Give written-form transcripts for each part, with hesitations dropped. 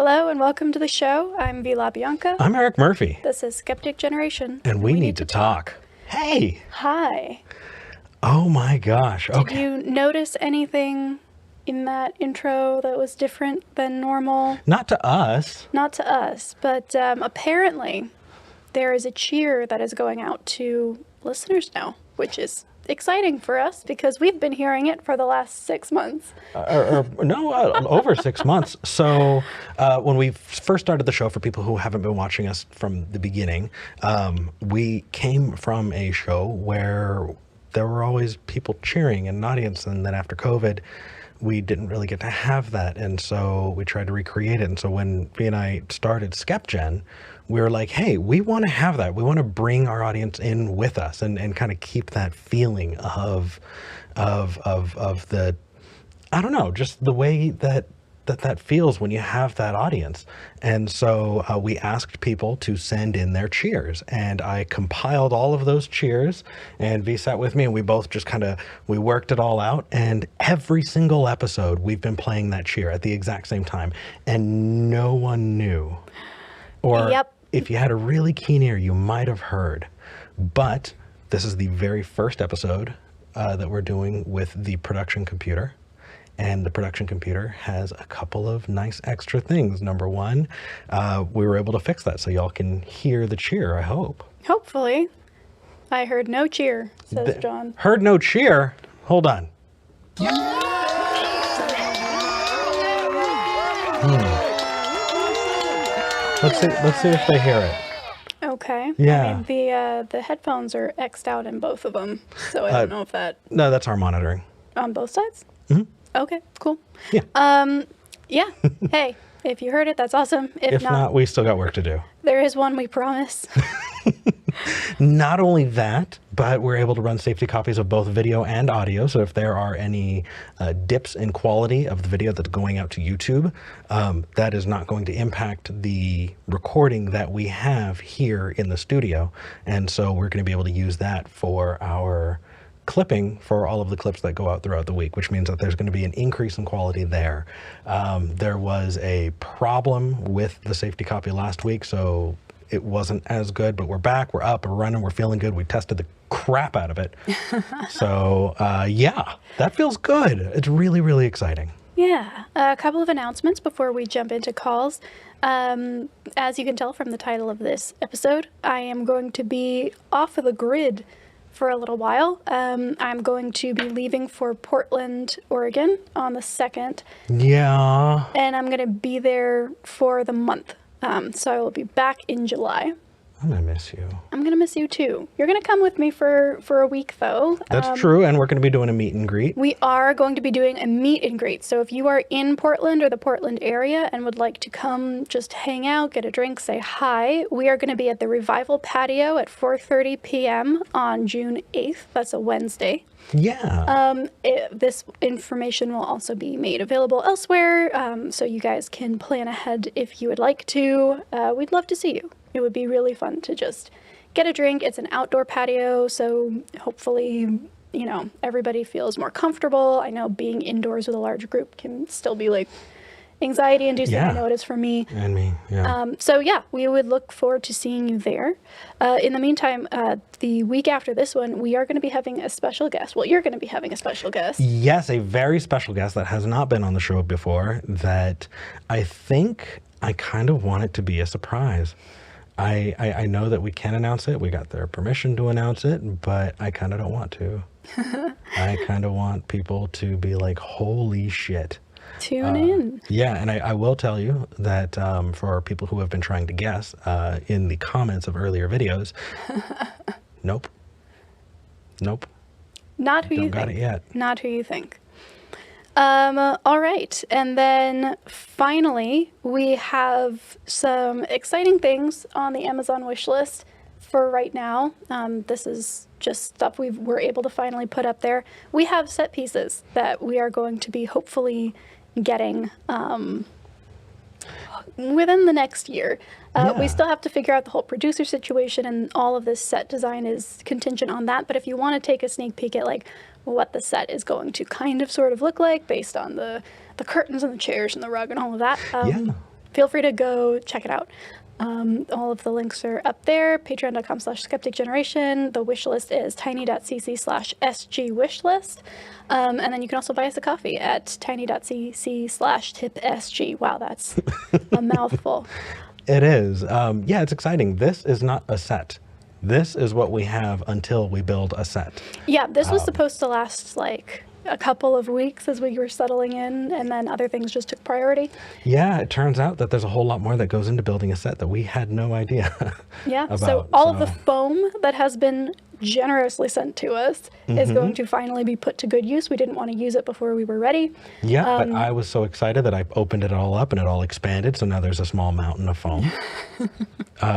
Hello and welcome to the show. I'm Vila Bianca. I'm Eric Murphy. This is Skeptic Generation. And we need to talk. Hey! Hi. Oh my gosh. Did you notice anything in that intro that was different than normal? Not to us. Not to us, but apparently there is a cheer that is going out to listeners now, which is exciting for us because we've been hearing it for the last 6 months. Over 6 months. So when we first started the show, for people who haven't been watching us from the beginning, we came from a show where there were always people cheering and an audience, and then after COVID, we didn't really get to have that, and so we tried to recreate it. And so when V and I started SkepGen, we were like, hey, we want to have that. We want to bring our audience in with us and kind of keep that feeling of the, I don't know, just the way that feels when you have that audience. And so we asked people to send in their cheers, and I compiled all of those cheers, and V sat with me, and we both just we worked it all out. And every single episode we've been playing that cheer at the exact same time, and no one knew. Or Yep. If you had a really keen ear, you might have heard. But this is the very first episode that we're doing with the production computer. And the production computer has a couple of nice extra things. Number one, we were able to fix that so y'all can hear the cheer, I hope. Hopefully. I heard no cheer, says John. Heard no cheer? Hold on. Let's see if they hear it. Okay. Yeah. I mean, the headphones are X'd out in both of them, so I don't know if that... No, that's our monitoring. On both sides? Mm-hmm. Okay, cool. Yeah. Yeah. Hey, if you heard it, that's awesome. If not, we still got work to do. There is one, we promise. Not only that, but we're able to run safety copies of both video and audio. So if there are any dips in quality of the video that's going out to YouTube, that is not going to impact the recording that we have here in the studio. And so we're going to be able to use that for our clipping for all of the clips that go out throughout the week, which means that there's going to be an increase in quality there. There was a problem with the safety copy last week, so it wasn't as good, but we're back, we're up, we're running, we're feeling good. We tested the crap out of it. So yeah, that feels good. It's really, really exciting. Yeah, a couple of announcements before we jump into calls. As you can tell from the title of this episode, I am going to be off of the grid for a little while. I'm going to be leaving for Portland, Oregon on the 2nd. Yeah. And I'm going to be there for the month. So I will be back in July. I'm going to miss you. I'm going to miss you too. You're going to come with me for a week though. That's true. And we're going to be doing a meet and greet. We are going to be doing a meet and greet. So if you are in Portland or the Portland area and would like to come just hang out, get a drink, say hi, we are going to be at the Revival Patio at 4:30 p.m. on June 8th. That's a Wednesday. Yeah. This information will also be made available elsewhere, so you guys can plan ahead if you would like to. We'd love to see you. It would be really fun to just get a drink. It's an outdoor patio, so hopefully, you know, everybody feels more comfortable. I know being indoors with a large group can still be like anxiety inducing. Yeah. I know it is for me. And me, yeah. So yeah, we would look forward to seeing you there. In the meantime, the week after this one, we are going to be having a special guest. Well, you're going to be having a special guest. Yes, a very special guest that has not been on the show before, that I think I kind of want it to be a surprise. I know that we can announce it. We got their permission to announce it, but I kind of don't want to. I kind of want people to be like, holy shit. Tune in. Yeah, and I will tell you that for people who have been trying to guess in the comments of earlier videos, nope. Not who you think. Don't got it yet. Not who you think. All right. And then finally, we have some exciting things on the Amazon wish list for right now. This is just stuff we're able to finally put up there. We have set pieces that we are going to be hopefully getting within the next year. We still have to figure out the whole producer situation, and all of this set design is contingent on that. But if you want to take a sneak peek at like what the set is going to kind of sort of look like based on the curtains and the chairs and the rug and all of that, feel free to go check it out. All of the links are up there. Patreon.com/skeptic generation. The wish list is tiny.cc/SG wishlist. And then you can also buy us a coffee at tiny.cc/tipsg. Wow, that's a mouthful. It is. Yeah, it's exciting. This is not a set. This is what we have until we build a set. Yeah, this was supposed to last like a couple of weeks as we were settling in, and then other things just took priority. Yeah, it turns out that there's a whole lot more that goes into building a set that we had no idea Yeah, about. so all of the foam that has been generously sent to us is going to finally be put to good use. We didn't want to use it before we were ready. Yeah, but I was so excited that I opened it all up and it all expanded, so now there's a small mountain of foam,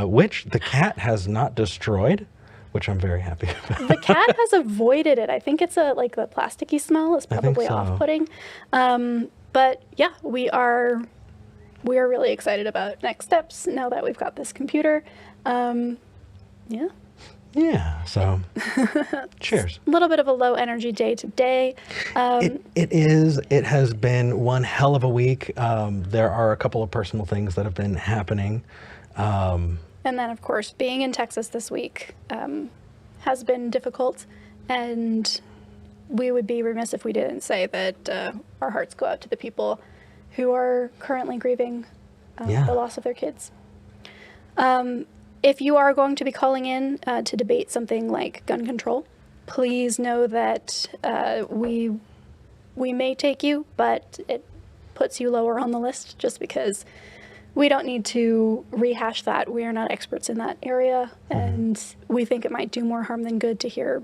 which the cat has not destroyed, which I'm very happy about. The cat has avoided it. I think it's like the plasticky smell is think probably so. off-putting. But yeah, we are really excited about next steps now that we've got this computer. Yeah. Yeah, so cheers. A little bit of a low energy day today. It is. It has been one hell of a week. There are a couple of personal things that have been happening. And then, of course, being in Texas this week has been difficult, and we would be remiss if we didn't say that our hearts go out to the people who are currently grieving Yeah. the loss of their kids. If you are going to be calling in to debate something like gun control, please know that we may take you, but it puts you lower on the list just because we don't need to rehash that. We are not experts in that area, and we think it might do more harm than good to hear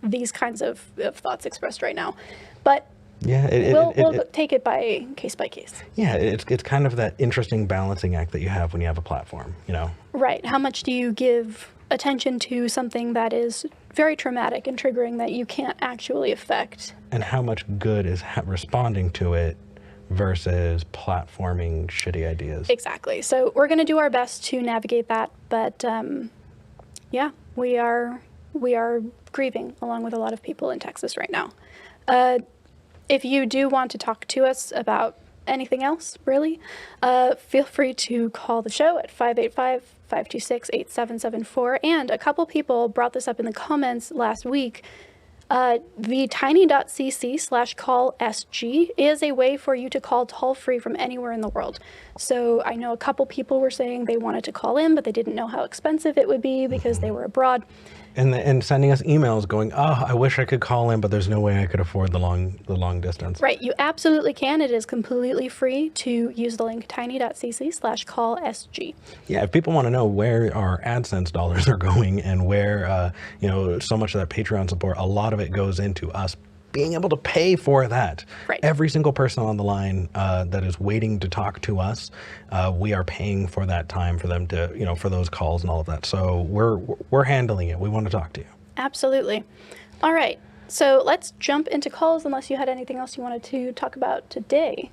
these kinds of thoughts expressed right now. But Yeah, we'll take it by case. yeah, it's kind of that interesting balancing act that you have when you have a platform, you know? Right. How much do you give attention to something that is very traumatic and triggering that you can't actually affect? And how much good is responding to it versus platforming shitty ideas. Exactly. So we're going to do our best to navigate that, but yeah, we are grieving along with a lot of people in Texas right now. If you do want to talk to us about anything else, really, feel free to call the show at 585-526-8774. And a couple people brought this up in the comments last week. The tiny.cc/callSG is a way for you to call toll-free from anywhere in the world. So I know a couple people were saying they wanted to call in, but they didn't know how expensive it would be because they were abroad. And sending us emails going, oh, I wish I could call in, but there's no way I could afford the long distance. Right, you absolutely can. It is completely free to use the link tiny.cc/callSG. Yeah, if people want to know where our AdSense dollars are going and where, so much of that Patreon support, a lot of it goes into us being able to pay for that. Right. Every single person on the line that is waiting to talk to us, we are paying for that time for them to, for those calls and all of that. So we're handling it. We want to talk to you. Absolutely. All right. So let's jump into calls unless you had anything else you wanted to talk about today.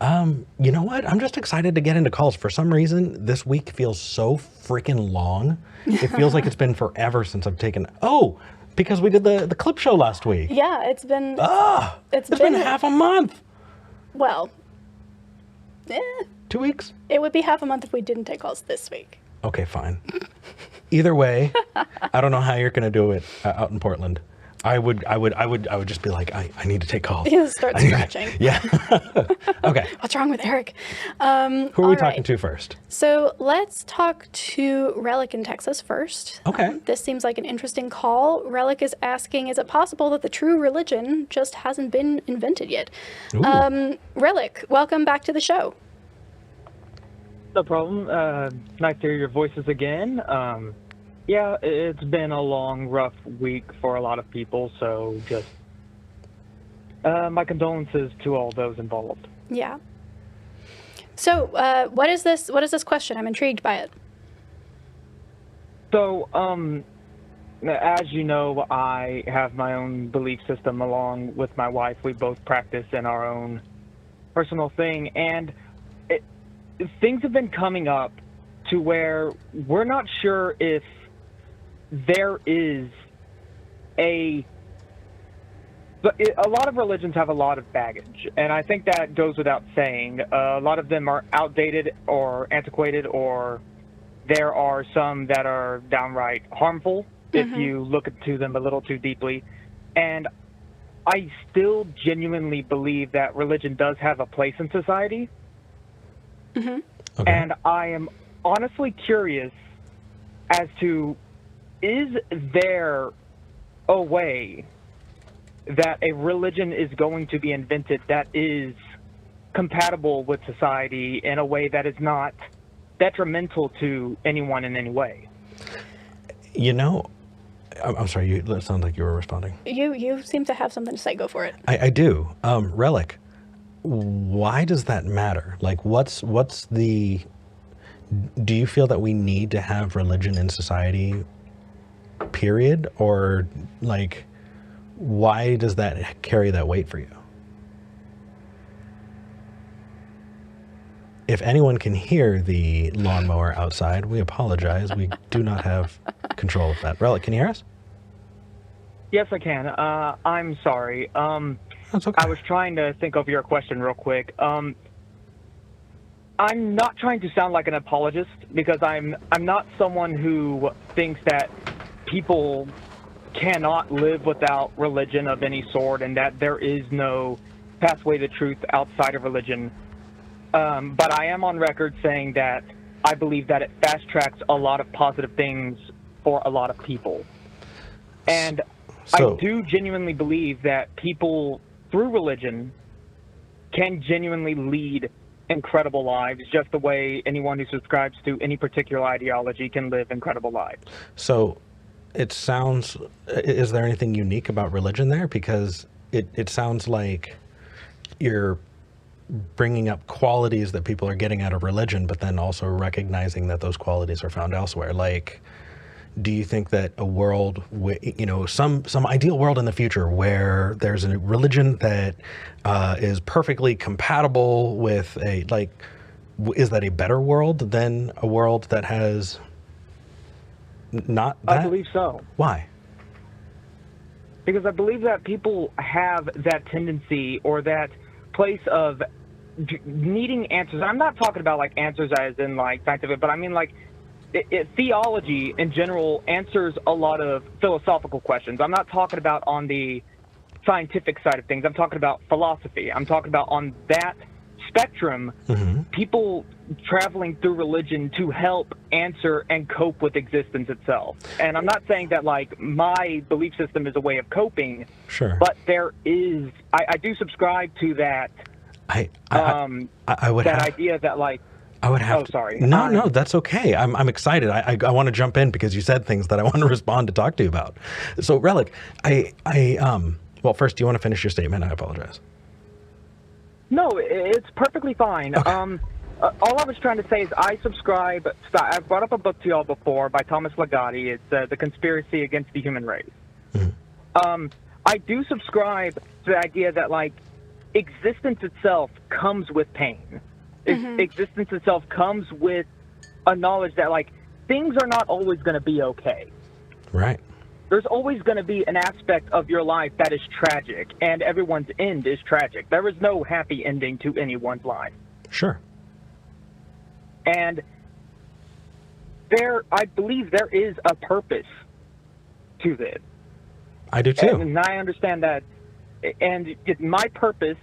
You know what? I'm just excited to get into calls. For some reason, this week feels so freaking long. It feels like it's been forever since I've taken... Oh, because we did the clip show last week. Yeah, it's been... It's been half a month. Well, 2 weeks? it would be half a month if we didn't take calls this week. Okay, fine. Either way, I don't know how you're going to do it out in Portland. I would just be like, I need to take calls. You start scratching. Yeah. Okay. What's wrong with Eric? Who are we talking to first? So let's talk to Relic in Texas first. Okay. This seems like an interesting call. Relic is asking, is it possible that the true religion just hasn't been invented yet? Ooh. Relic, welcome back to the show. No problem. Nice to hear your voices again. Yeah, it's been a long, rough week for a lot of people, so just my condolences to all those involved. Yeah. So what is this question? I'm intrigued by it. So, as you know, I have my own belief system along with my wife. We both practice in our own personal thing, and things have been coming up to where we're not sure if there is a A lot of religions have a lot of baggage, and I think that goes without saying. A lot of them are outdated or antiquated, or there are some that are downright harmful if you look into them a little too deeply. And I still genuinely believe that religion does have a place in society. Okay. And I am honestly curious as to, is there a way that a religion is going to be invented that is compatible with society in a way that is not detrimental to anyone in any way? You know, I'm sorry, it sounds like you were responding. You seem to have something to say. Go for it. I do. Relic, why does that matter? Like, what's the... Do you feel that we need to have religion in society, period? Or, like, why does that carry that weight for you? If anyone can hear the lawnmower outside, we apologize. We do not have control of that. Relic, can you hear us? Yes, I can. I'm sorry. That's okay. I was trying to think of your question real quick. I'm not trying to sound like an apologist, because I'm not someone who thinks that people cannot live without religion of any sort, and that there is no pathway to truth outside of religion. But I am on record saying that I believe that it fast tracks a lot of positive things for a lot of people. And I do genuinely believe that people, through religion, can genuinely lead incredible lives, just the way anyone who subscribes to any particular ideology can live incredible lives. So it sounds, is there anything unique about religion there? Because it sounds like you're bringing up qualities that people are getting out of religion, but then also recognizing that those qualities are found elsewhere. Like, do you think that a world, some ideal world in the future where there's a religion that is perfectly compatible with is that a better world than a world that has not that? I believe so. Why? Because I believe that people have that tendency or that place of needing answers. I'm not talking about like answers as in like scientific, but I mean like theology in general answers a lot of philosophical questions. I'm not talking about on the scientific side of things. I'm talking about philosophy. I'm talking about on that spectrum, people traveling through religion to help answer and cope with existence itself. And I'm not saying that like my belief system is a way of coping, sure, but there is, I do subscribe to that. I would that have, idea that like, I would have. Oh, sorry. No, that's okay. I'm excited. I want to jump in because you said things that I want to respond to talk to you about. So Relic, well, first, do you want to finish your statement? I apologize. No, it's perfectly fine. Okay. All I was trying to say is I subscribe. I've brought up a book to y'all before by Thomas Ligotti. It's The Conspiracy Against the Human Race. I do subscribe to the idea that like existence itself comes with pain. Existence itself comes with a knowledge that like things are not always going to be okay. Right. There's always going to be an aspect of your life that is tragic, and everyone's end is tragic. There is no happy ending to anyone's life. Sure. And I believe there is a purpose to this. I do too. And I understand that. And my purpose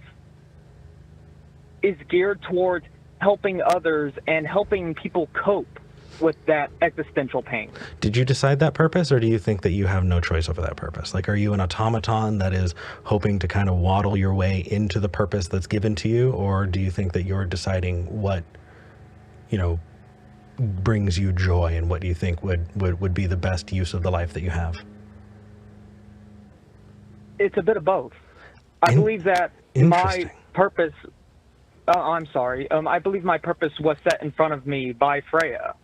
is geared towards helping others and helping people cope with that existential pain. Did you decide that purpose, or do you think that you have no choice over that purpose? Like, are you an automaton that is hoping to kind of waddle your way into the purpose that's given to you, or do you think that you're deciding what, brings you joy and what you think would be the best use of the life that you have? It's a bit of both. I believe that my purpose, I believe my purpose was set in front of me by Freya.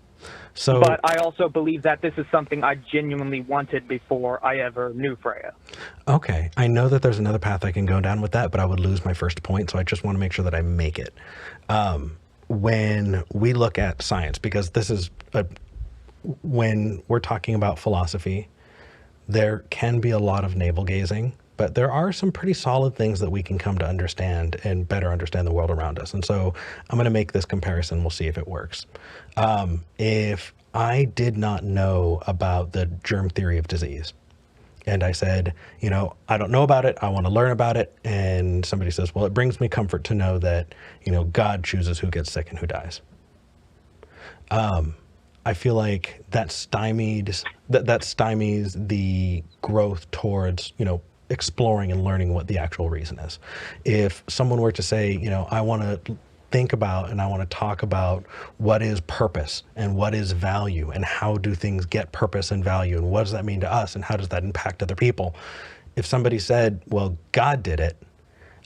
But I also believe that this is something I genuinely wanted before I ever knew Freya. Okay. I know that there's another path I can go down with that, but I would lose my first point, so I just want to make sure that I make it. When we look at science, because when we're talking about philosophy, there can be a lot of navel gazing but there are some pretty solid things that we can come to understand and better understand the world around us. And so I'm going to make this comparison. We'll see if it works. If I did not know about the germ theory of disease, and I said, I don't know about it, I want to learn about it, and somebody says, well, it brings me comfort to know that, God chooses who gets sick and who dies. I feel like that stymies the growth towards, exploring and learning what the actual reason is. If someone were to say, I want to think about and I want to talk about what is purpose and what is value and how do things get purpose and value and what does that mean to us and how does that impact other people? If somebody said, well, God did it,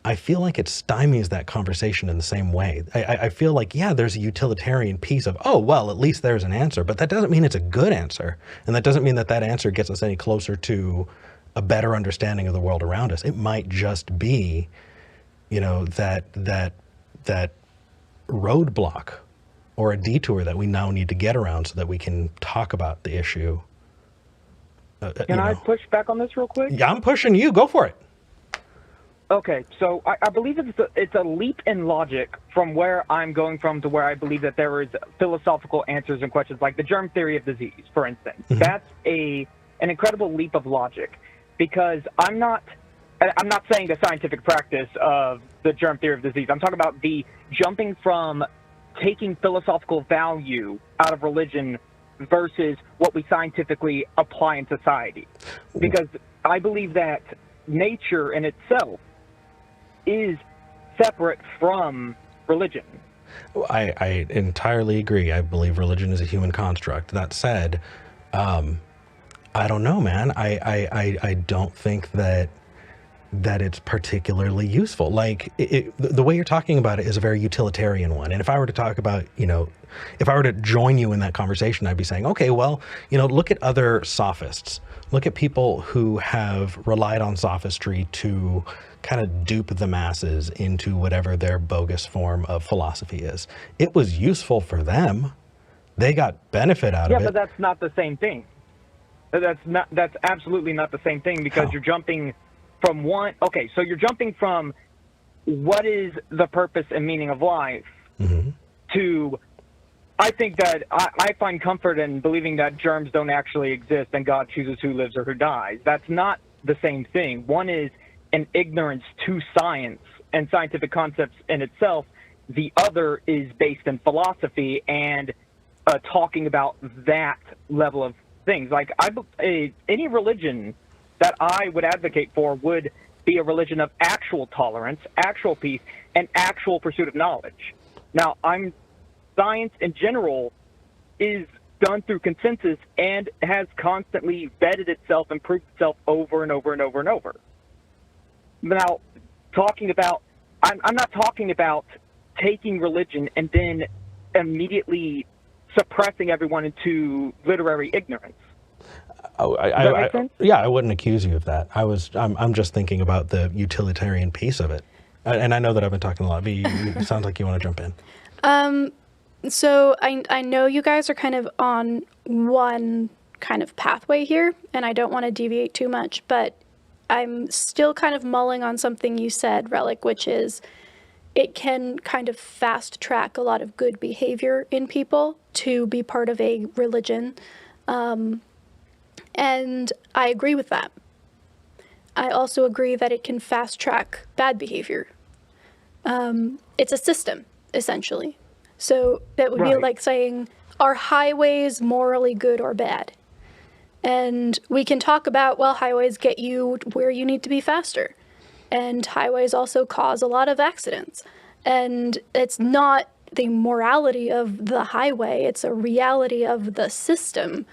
I feel like it stymies that conversation in the same way. I feel like, yeah, there's a utilitarian piece of, oh, well, at least there's an answer, but that doesn't mean it's a good answer. And that doesn't mean that that answer gets us any closer to a better understanding of the world around us. It might just be, that roadblock or a detour that we now need to get around so that we can talk about the issue. Can I push back on this real quick? Yeah, I'm pushing you. Go for it. Okay, so I believe it's a leap in logic from where I'm going from to where I believe that there is philosophical answers and questions, like the germ theory of disease, for instance. Mm-hmm. That's an incredible leap of logic, because I'm not saying the scientific practice of the germ theory of disease. I'm talking about the jumping from taking philosophical value out of religion versus what we scientifically apply in society. Because I believe that nature in itself is separate from religion. I entirely agree. I believe religion is a human construct. That said, I don't know, man. I don't think that it's particularly useful. Like the way you're talking about it is a very utilitarian one. And if I were to talk about, if I were to join you in that conversation, I'd be saying, okay, well, look at other sophists. Look at people who have relied on sophistry to kind of dupe the masses into whatever their bogus form of philosophy is. It was useful for them. They got benefit out of it. Yeah, but that's not the same thing. That's absolutely not the same thing, because you're jumping from one. Okay, so you're jumping from what is the purpose and meaning of life mm-hmm. to, I think that I find comfort in believing that germs don't actually exist and God chooses who lives or who dies. That's not the same thing. One is an ignorance to science and scientific concepts in itself. The other is based in philosophy and talking about that level of things. Like any religion that I would advocate for would be a religion of actual tolerance, actual peace, and actual pursuit of knowledge. Now, science in general is done through consensus and has constantly vetted itself and proved itself over and over and over and over. Now, I'm not talking about taking religion and then immediately suppressing everyone into literary ignorance. Does that make sense? Yeah, I wouldn't accuse you of that. I'm just thinking about the utilitarian piece of it. And I know that I've been talking a lot, but it sounds like you want to jump in. So I know you guys are kind of on one kind of pathway here, and I don't want to deviate too much, but I'm still kind of mulling on something you said, Relic, which is it can kind of fast track a lot of good behavior in people to be part of a religion. And I agree with that. I also agree that it can fast track bad behavior. It's a system, essentially. So that would be like saying, are highways morally good or bad? And we can talk about, well, highways get you where you need to be faster. And highways also cause a lot of accidents. And it's not the morality of the highway, it's a reality of the system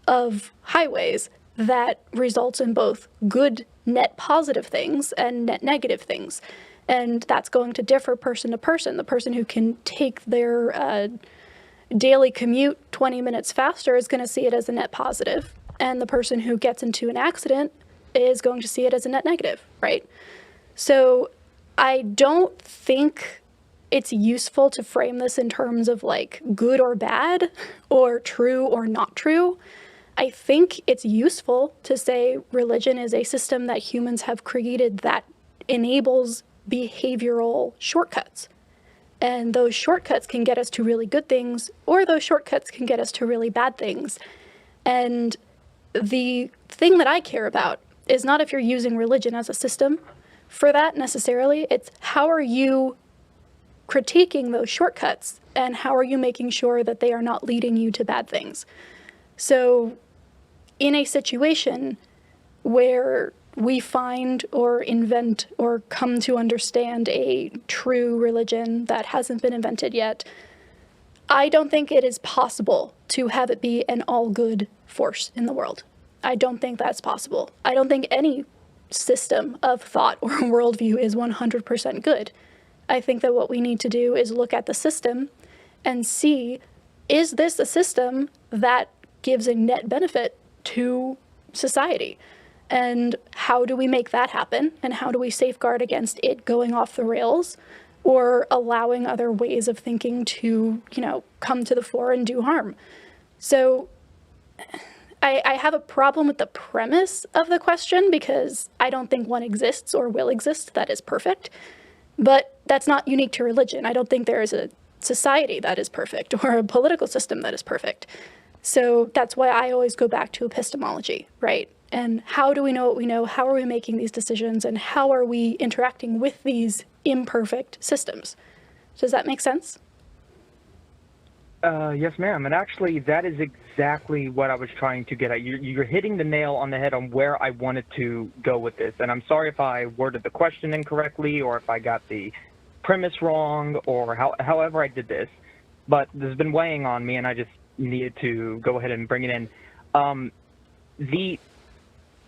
of highways that results in both good net positive things and net negative things. And that's going to differ person to person. The person who can take their daily commute 20 minutes faster is going to see it as a net positive. And the person who gets into an accident is going to see it as a net negative, right? So I don't think it's useful to frame this in terms of like good or bad or true or not true. I think it's useful to say religion is a system that humans have created that enables behavioral shortcuts. And those shortcuts can get us to really good things, or those shortcuts can get us to really bad things. And the thing that I care about is not if you're using religion as a system for that necessarily. It's how are you critiquing those shortcuts, and how are you making sure that they are not leading you to bad things? So in a situation where we find or invent or come to understand a true religion that hasn't been invented yet, I don't think it is possible to have it be an all-good force in the world. I don't think that's possible. I don't think any system of thought or worldview is 100% good. I think that what we need to do is look at the system and see, is this a system that gives a net benefit to society? And how do we make that happen? And how do we safeguard against it going off the rails or allowing other ways of thinking to, come to the fore and do harm? So I have a problem with the premise of the question, because I don't think one exists or will exist that is perfect. But that's not unique to religion. I don't think there is a society that is perfect or a political system that is perfect. So that's why I always go back to epistemology, right? And how do we know what we know? How are we making these decisions? And how are we interacting with these imperfect systems? Does that make sense? Yes, ma'am. And actually, that is exactly what I was trying to get at. You're hitting the nail on the head on where I wanted to go with this. And I'm sorry if I worded the question incorrectly, or if I got the premise wrong, or however I did this. But this has been weighing on me, and I just needed to go ahead and bring it in.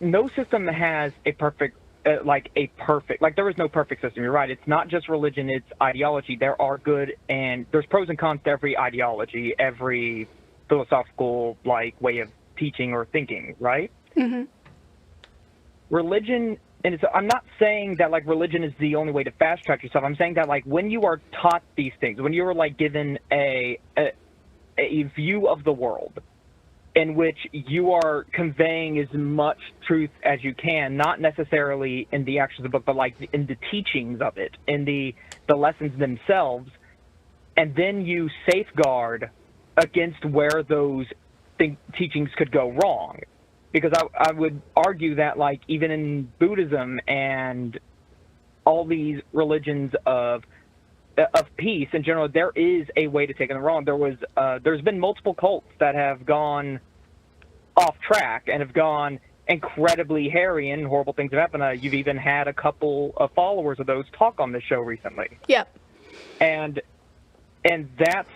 No system has a perfect, there is no perfect system. You're right. It's not just religion, it's ideology. There are good and there's pros and cons to every ideology, every philosophical, way of teaching or thinking, right? Mm-hmm. Religion, and I'm not saying that, religion is the only way to fast track yourself. I'm saying that, when you are taught these things, when you are, given a view of the world, in which you are conveying as much truth as you can, not necessarily in the actions of the book, but in the teachings of it, in the lessons themselves, and then you safeguard against where those teachings could go wrong. Because I would argue that, even in Buddhism and all these religions of peace in general, there is a way to take it wrong. There's been multiple cults that have gone off track and have gone incredibly hairy, and horrible things have happened. You've even had a couple of followers of those talk on this show recently. Yeah. And that's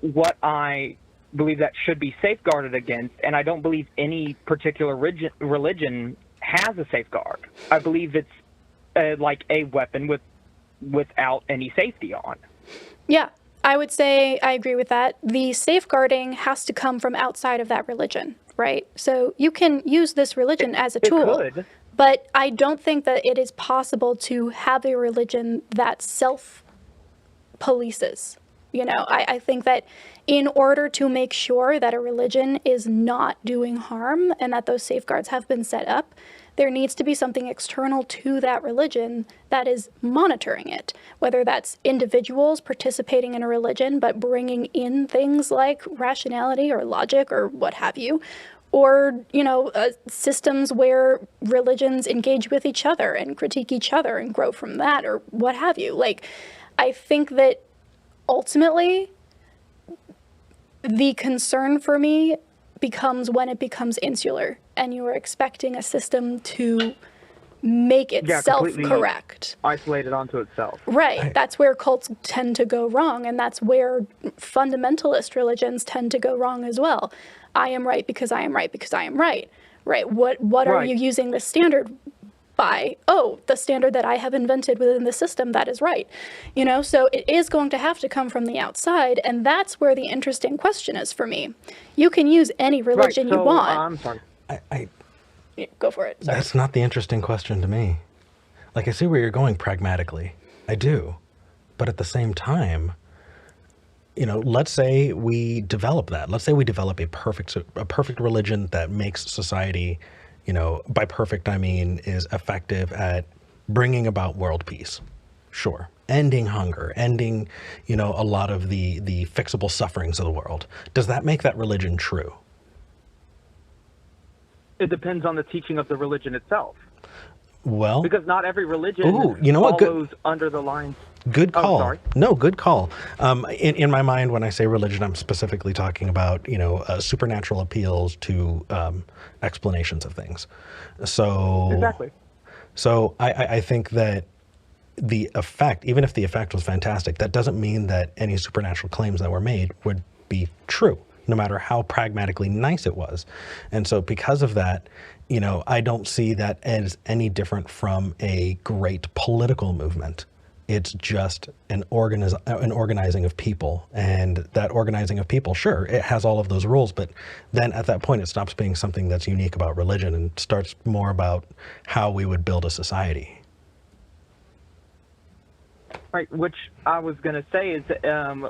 what I believe that should be safeguarded against, and I don't believe any particular religion has a safeguard. I believe it's a weapon without any safety on. Yeah, I would say I agree with that. The safeguarding has to come from outside of that religion, right? So you can use this religion as a tool, but I don't think that it is possible to have a religion that self-polices. I think that in order to make sure that a religion is not doing harm and that those safeguards have been set up, there needs to be something external to that religion that is monitoring it, whether that's individuals participating in a religion but bringing in things like rationality or logic or what have you, or, systems where religions engage with each other and critique each other and grow from that or what have you. I think that ultimately the concern for me becomes when it becomes insular and you are expecting a system to make itself correct. Isolated onto itself. Right. That's where cults tend to go wrong, and that's where fundamentalist religions tend to go wrong as well. I am right because I am right because I am right. Right. What are you using the standard by? Oh, the standard that I have invented within the system that is right. So it is going to have to come from the outside, and that's where the interesting question is for me. You can use any religion you want. I'm sorry. Yeah, go for it. Sorry. That's not the interesting question to me. I see where you're going pragmatically. I do. But at the same time, let's say we develop that. Let's say we develop a perfect religion that makes society, by perfect I mean is effective at bringing about world peace. Sure. Ending hunger, ending, a lot of the fixable sufferings of the world. Does that make that religion true? It depends on the teaching of the religion itself. Well, because not every religion follows under the lines. Good call. Oh, sorry. No, good call. In my mind, when I say religion, I'm specifically talking about, supernatural appeals to explanations of things. So exactly. So I think that the effect, even if the effect was fantastic, that doesn't mean that any supernatural claims that were made would be true, no matter how pragmatically nice it was. And so because of that, I don't see that as any different from a great political movement. It's just an organizing of people. And that organizing of people, sure, it has all of those rules, but then at that point it stops being something that's unique about religion and starts more about how we would build a society. Right, which I was going to say is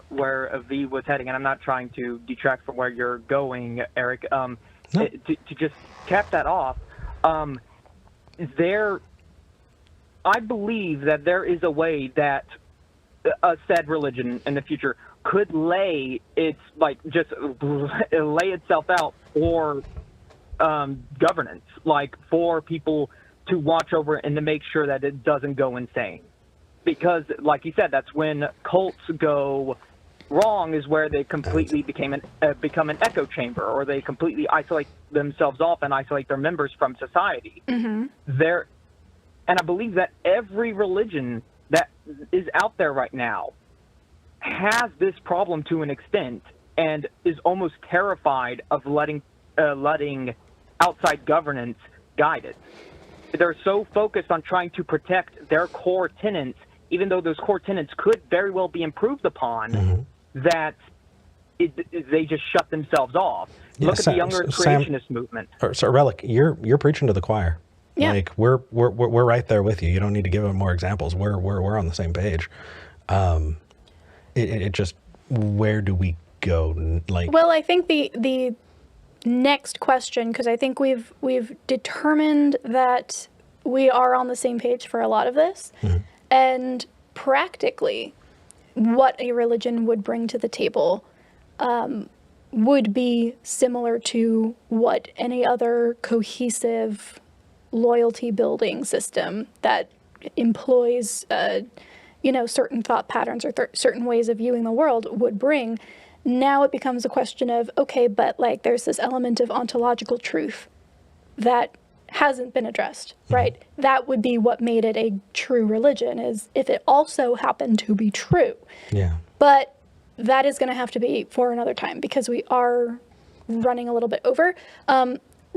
where V was heading, and I'm not trying to detract from where you're going, Eric. No. To just cap that off, I believe that there is a way that a said religion in the future could lay itself out for governance, like for people to watch over and to make sure that it doesn't go insane. Because, like you said, that's when cults go wrong, is where they completely become an echo chamber, or they completely isolate themselves off and isolate their members from society. Mm-hmm. And I believe that every religion that is out there right now has this problem to an extent and is almost terrified of letting outside governance guide it. They're so focused on trying to protect their core tenets, even though those core tenets could very well be improved upon, mm-hmm. that they just shut themselves off. Yeah, Look at the younger creationist movement. So Relic, you're preaching to the choir. Yeah. Like we're right there with you. You don't need to give them more examples. We're on the same page. It just, where do we go? Well, I think the next question, because I think we've determined that we are on the same page for a lot of this. Mm-hmm. And practically, what a religion would bring to the table would be similar to what any other cohesive loyalty building system that employs, certain thought patterns or certain ways of viewing the world would bring. Now it becomes a question of, okay, but there's this element of ontological truth that hasn't been addressed, right? Mm-hmm. That would be what made it a true religion, is if it also happened to be true. Yeah. But that is going to have to be for another time, because we are running a little bit over.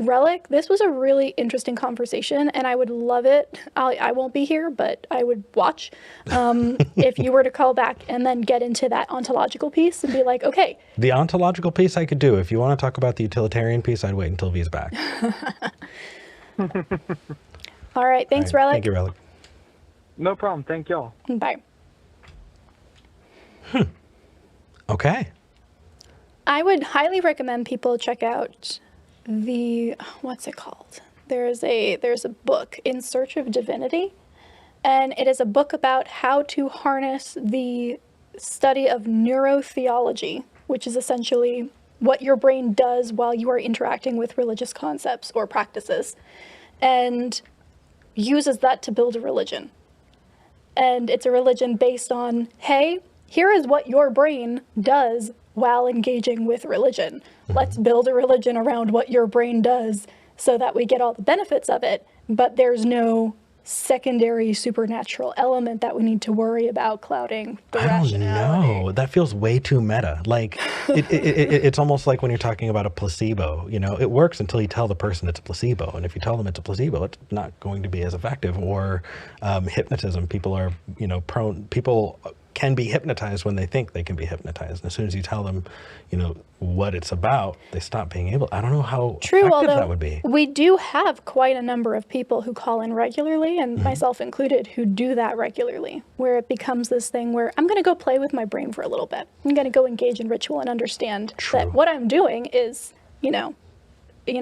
Relic, this was a really interesting conversation, and I would love it. I won't be here, but I would watch if you were to call back and then get into that ontological piece and be like, okay. The ontological piece I could do. If you want to talk about the utilitarian piece, I'd wait until V's back. All right. Thanks, Relic. Thank you, Relic. No problem. Thank y'all. Bye. Okay. I would highly recommend people check out what's it called? There's a book, In Search of Divinity, and it is a book about how to harness the study of neurotheology, which is essentially what your brain does while you are interacting with religious concepts or practices, and uses that to build a religion. And it's a religion based on, hey, here is what your brain does while engaging with religion. Mm-hmm. Let's build a religion around what your brain does so that we get all the benefits of it, but there's no secondary supernatural element that we need to worry about clouding the rationality. I don't know. That feels way too meta. It's almost like when you're talking about a placebo. It works until you tell the person it's a placebo, and if you tell them it's a placebo, it's not going to be as effective. Or hypnotism. People are, prone. People can be hypnotized when they think they can be hypnotized. And as soon as you tell them, what it's about, they stop being able. I don't know how True, effective although that would be. we do have quite a number of people who call in regularly, and myself included, who do that regularly, where it becomes this thing where I'm going to go play with my brain for a little bit. I'm going to go engage in ritual and understand that what I'm doing is,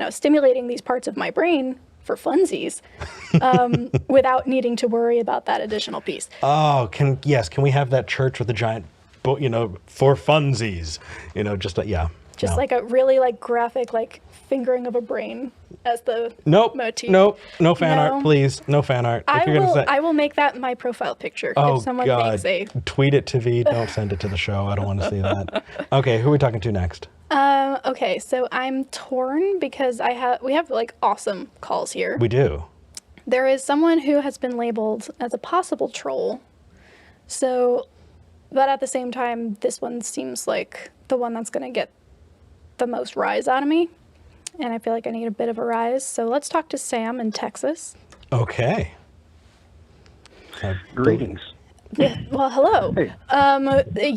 stimulating these parts of my brain for funsies, without needing to worry about that additional piece. Oh, can we have that church with the giant, for funsies, Just like a really graphic fingering of a brain as the motif. Nope, no fan art, please, no fan art. I will make that my profile picture. Oh if someone God, makes tweet it to V. Don't send it to the show. I don't want to see that. Okay, who are we talking to next? Okay, so I'm torn because we have awesome calls here. We do. There is someone who has been labeled as a possible troll. So, but at the same time, this one seems like the one that's going to get the most rise out of me. And I feel like I need a bit of a rise. So let's talk to Sam in Texas. Okay. Greetings. Yeah, well, hello. Hey.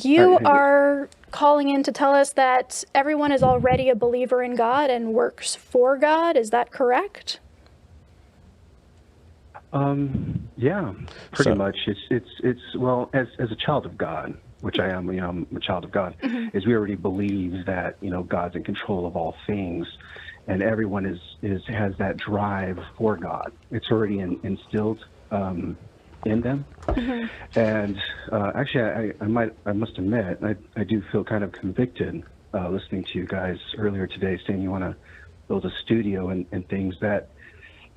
You are calling in to tell us that everyone is already a believer in God and works for God. Is that correct? Yeah, pretty much. It's well, as a child of God, which I am, I'm a child of God, is we already believe that, God's in control of all things, and everyone has that drive for God. It's already instilled in them. And actually, I must admit, I do feel kind of convicted listening to you guys earlier today saying you want to build a studio and things that,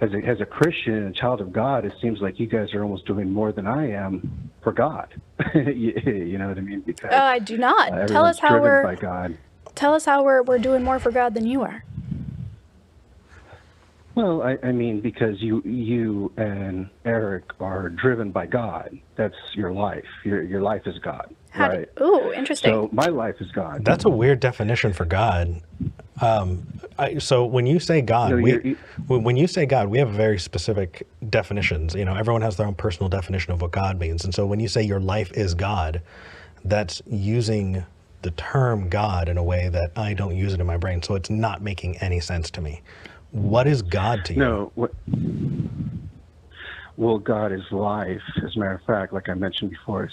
as a Christian and a child of God, it seems like you guys are almost doing more than I am for God. You know what I mean? Because I do not. Tell us how by God. Tell us how we're doing more for God than you are. Well, I mean, because you and Eric are driven by God. That's your life. Your life is God, right? Ooh, interesting. So my life is God. That's a weird definition for God. So when you say God, when you say God, we have very specific definitions. Everyone has their own personal definition of what God means. And so when you say your life is God, that's using the term God in a way that I don't use it in my brain. So it's not making any sense to me. What is God to you? No. Well, God is life. As a matter of fact, like I mentioned before,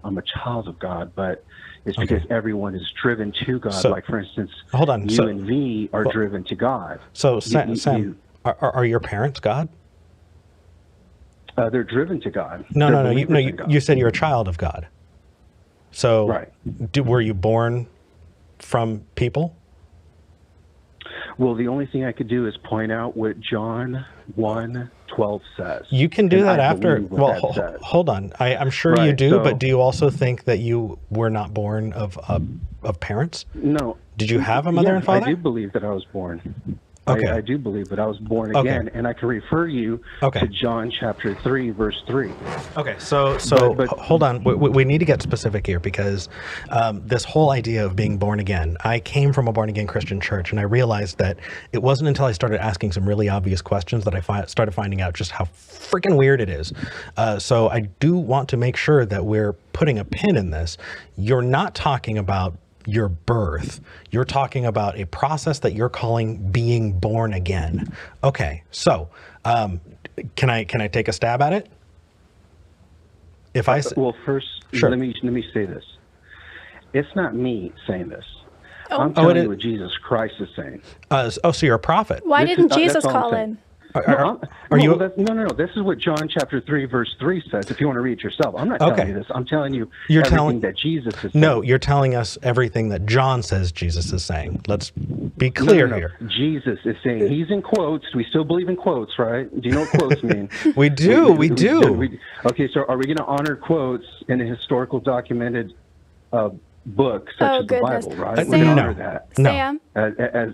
I'm a child of God, but it's because everyone is driven to God. So, like, for instance, hold on. you and me are driven to God. So, Sam, are your parents God? They're driven to God. No. You said you're a child of God. So, right. Were you born from people? Well, the only thing I could do is point out what John 1:12 says. You can do that after. Well, hold on. I'm sure you do, but do you also think that you were not born of parents? No. Did you have a mother and father? I do believe that I was born. Okay. I do believe that I was born again, and I can refer you to John chapter 3, verse 3. Okay, so but hold on. We need to get specific here because this whole idea of being born again, I came from a born-again Christian church, and I realized that it wasn't until I started asking some really obvious questions that I started finding out just how freaking weird it is. So I do want to make sure that we're putting a pin in this. You're not talking about your birth. You're talking about a process that you're calling being born again. Okay, so can I take a stab at it? If I well, first, sure. let me say this. It's not me saying this. I'm telling you what Jesus Christ is saying. So you're a prophet. Why didn't Jesus call in? Are you? No. This is what John chapter 3, verse 3 says. If you want to read it yourself, I'm not telling you this. I'm telling you everything that Jesus is saying. No, you're telling us everything that John says Jesus is saying. Let's be clear here. Jesus is saying, he's in quotes. We still believe in quotes, right? Do you know what quotes mean? We do. We do. Okay, so are we going to honor quotes in a historical documented book such as the Bible, right? Sam, we're going to honor that. Sam.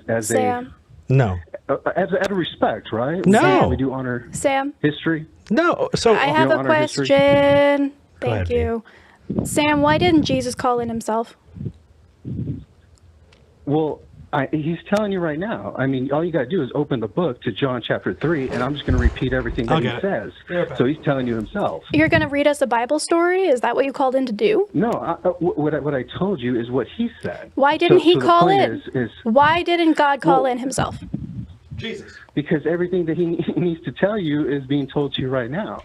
As Sam. No. Out of respect, right? No. We do honor Sam. history. No. So I have a question. Thank you. Sam, why didn't Jesus call in himself? Well, He's telling you right now. I mean, all you got to do is open the book to John chapter 3, and I'm just going to repeat everything that he says. So he's telling you himself. You're going to read us a Bible story? Is that what you called in to do? No, what I told you is what he said. Why didn't he call in? Is, why didn't God call in himself? Jesus. Because everything that he needs to tell you is being told to you right now.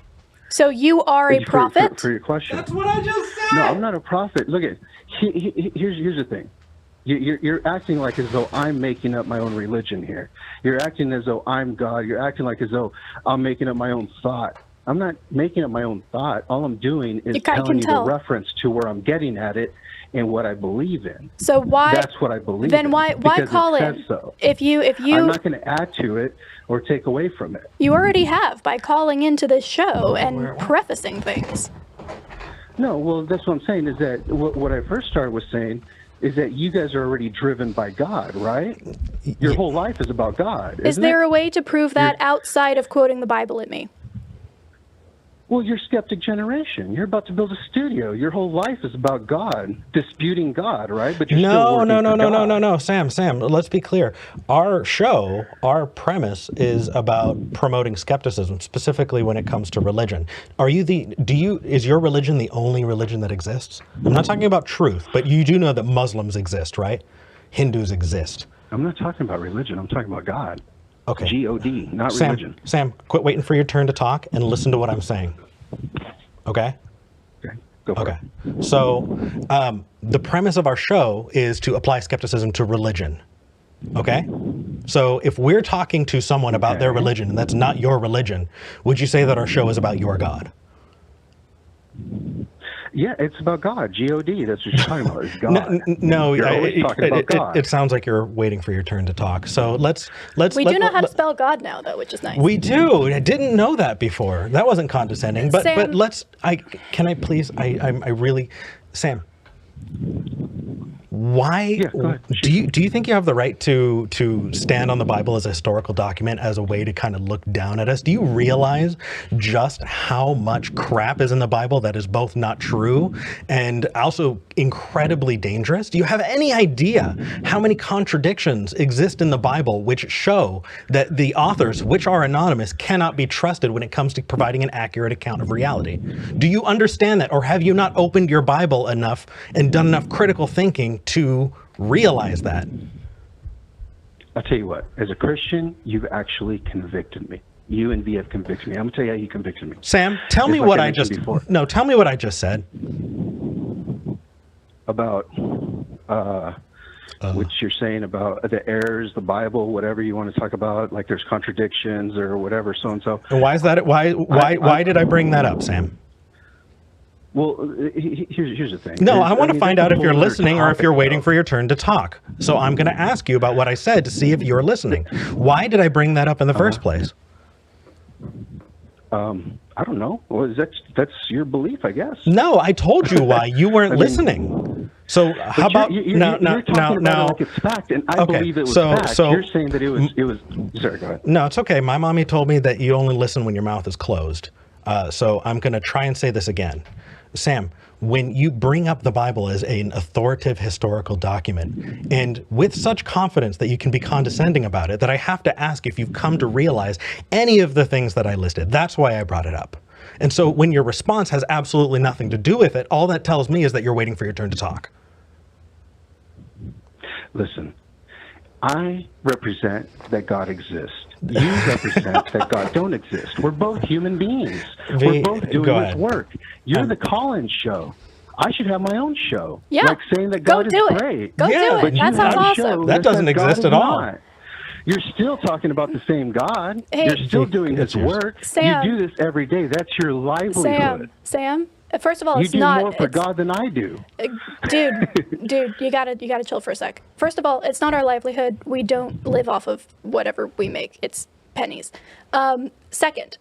So you are a prophet? For your question. That's what I just said. No, I'm not a prophet. Look at here's the thing. You're acting like as though I'm making up my own religion here. You're acting as though I'm God. You're acting like as though I'm making up my own thought. I'm not making up my own thought. All I'm doing is telling you the reference to where I'm getting at it and what I believe in. So why? That's what I believe. Then in, why call in? So. If you I'm not going to add to it or take away from it. You already have by calling into this show and prefacing things. No, well, that's what I'm saying is that what I first started with saying is that you guys are already driven by God, right? Your whole life is about God. Is there a way to prove that outside of quoting the Bible at me? Well, you're skeptic generation. You're about to build a studio. Your whole life is about God, disputing God, right? But you're still working for God. No. Sam, let's be clear. Our show, our premise is about promoting skepticism, specifically when it comes to religion. Is your religion the only religion that exists? I'm not talking about truth, but you do know that Muslims exist, right? Hindus exist. I'm not talking about religion. I'm talking about God. Okay. G-O-D, not religion. Sam, quit waiting for your turn to talk and listen to what I'm saying. Okay? Okay, go for it. So, the premise of our show is to apply skepticism to religion. Okay? So, if we're talking to someone about their religion and that's not your religion, would you say that our show is about your God? Yeah, it's about God. G-O-D. That's what you're talking about. It's God. You're always talking about God. It sounds like you're waiting for your turn to talk. So let's. We do know how to spell God now, though, which is nice. We do. I didn't know that before. That wasn't condescending. But Sam, let's. Can I please? I really, Sam. Why do you think you have the right to stand on the Bible as a historical document as a way to kind of look down at us? Do you realize just how much crap is in the Bible that is both not true and also incredibly dangerous? Do you have any idea how many contradictions exist in the Bible which show that the authors, which are anonymous, cannot be trusted when it comes to providing an accurate account of reality? Do you understand that, or have you not opened your Bible enough and done enough critical thinking to realize that? I'll tell you what, as a Christian, you've actually convicted me. You and V have convicted me. I'm going to tell you how you convicted me. Sam, tell me what I just said. About which you're saying about the errors, the Bible, whatever you want to talk about, like there's contradictions or whatever, so and so. And why is that? Why did I bring that up, Sam? Well, here's the thing. No, I want to find out if you're listening or if you're waiting for your turn to talk. So I'm going to ask you about what I said to see if you're listening. Why did I bring that up in the first place? I don't know. Well, that's your belief, I guess. No, I told you why. You weren't listening. So how about now? Like it's fact, and I believe it was fact. You're saying that it was. Sorry, go ahead. No, it's okay. My mommy told me that you only listen when your mouth is closed. So I'm going to try and say this again. Sam, when you bring up the Bible as an authoritative historical document, and with such confidence that you can be condescending about it, that I have to ask if you've come to realize any of the things that I listed. That's why I brought it up. And so when your response has absolutely nothing to do with it, all that tells me is that you're waiting for your turn to talk. Listen, I represent that God exists. You represent that God don't exist. We're both human beings. We're both doing this work. You're the call-in show. I should have my own show. Yeah. Like saying that God is great. Go do it. That sounds awesome. That doesn't exist at all. You're still talking about the same God. Hey, you're still doing His work. Sam, you do this every day. That's your livelihood. Sam, first of all, you do more for God than I do. Dude, you gotta chill for a sec. First of all, it's not our livelihood. We don't live off of whatever we make. It's pennies. Second,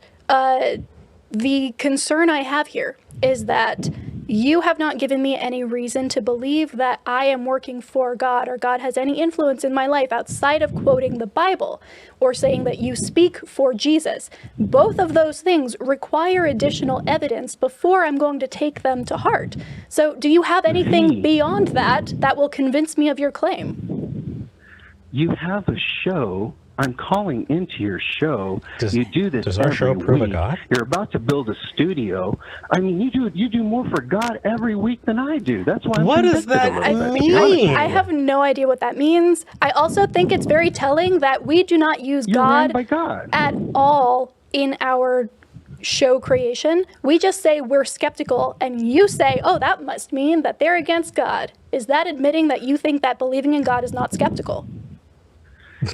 the concern I have here is that you have not given me any reason to believe that I am working for God or God has any influence in my life outside of quoting the Bible or saying that you speak for Jesus. Both of those things require additional evidence before I'm going to take them to heart. So do you have anything beyond that that will convince me of your claim? You have a show. I'm calling into your show. You do this does our every show prove a week. God? You're about to build a studio. I mean, you do more for God every week than I do. That's why I'm What does convicted that a little bit, to be honest with mean? you. I have no idea what that means. I also think it's very telling that we do not use You're ran God by God. at all in our show creation. We just say we're skeptical, and you say, oh, that must mean that they're against God. Is that admitting that you think that believing in God is not skeptical?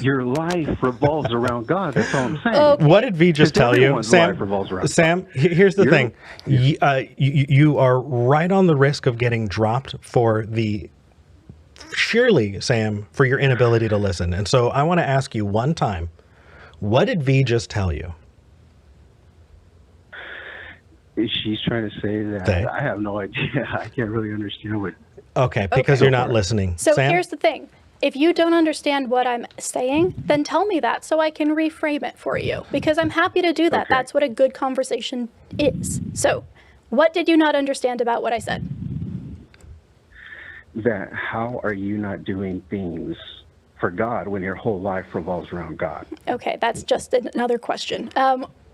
Your life revolves around God. That's all I'm saying. Okay. What did V just Because tell you, everyone's Sam? life revolves around Sam, here's the thing. You are right on the risk of getting dropped for the surely, Sam, for your inability to listen. And so I want to ask you one time, what did V just tell you? She's trying to say that They? I have no idea. I can't really understand what. Okay, because you're not listening. So Sam? here's the thing. If you don't understand what I'm saying, then tell me that so I can reframe it for you, because I'm happy to do that. Okay. That's what a good conversation is. So, what did you not understand about what I said? That how are you not doing things for God when your whole life revolves around God? Okay, that's just another question.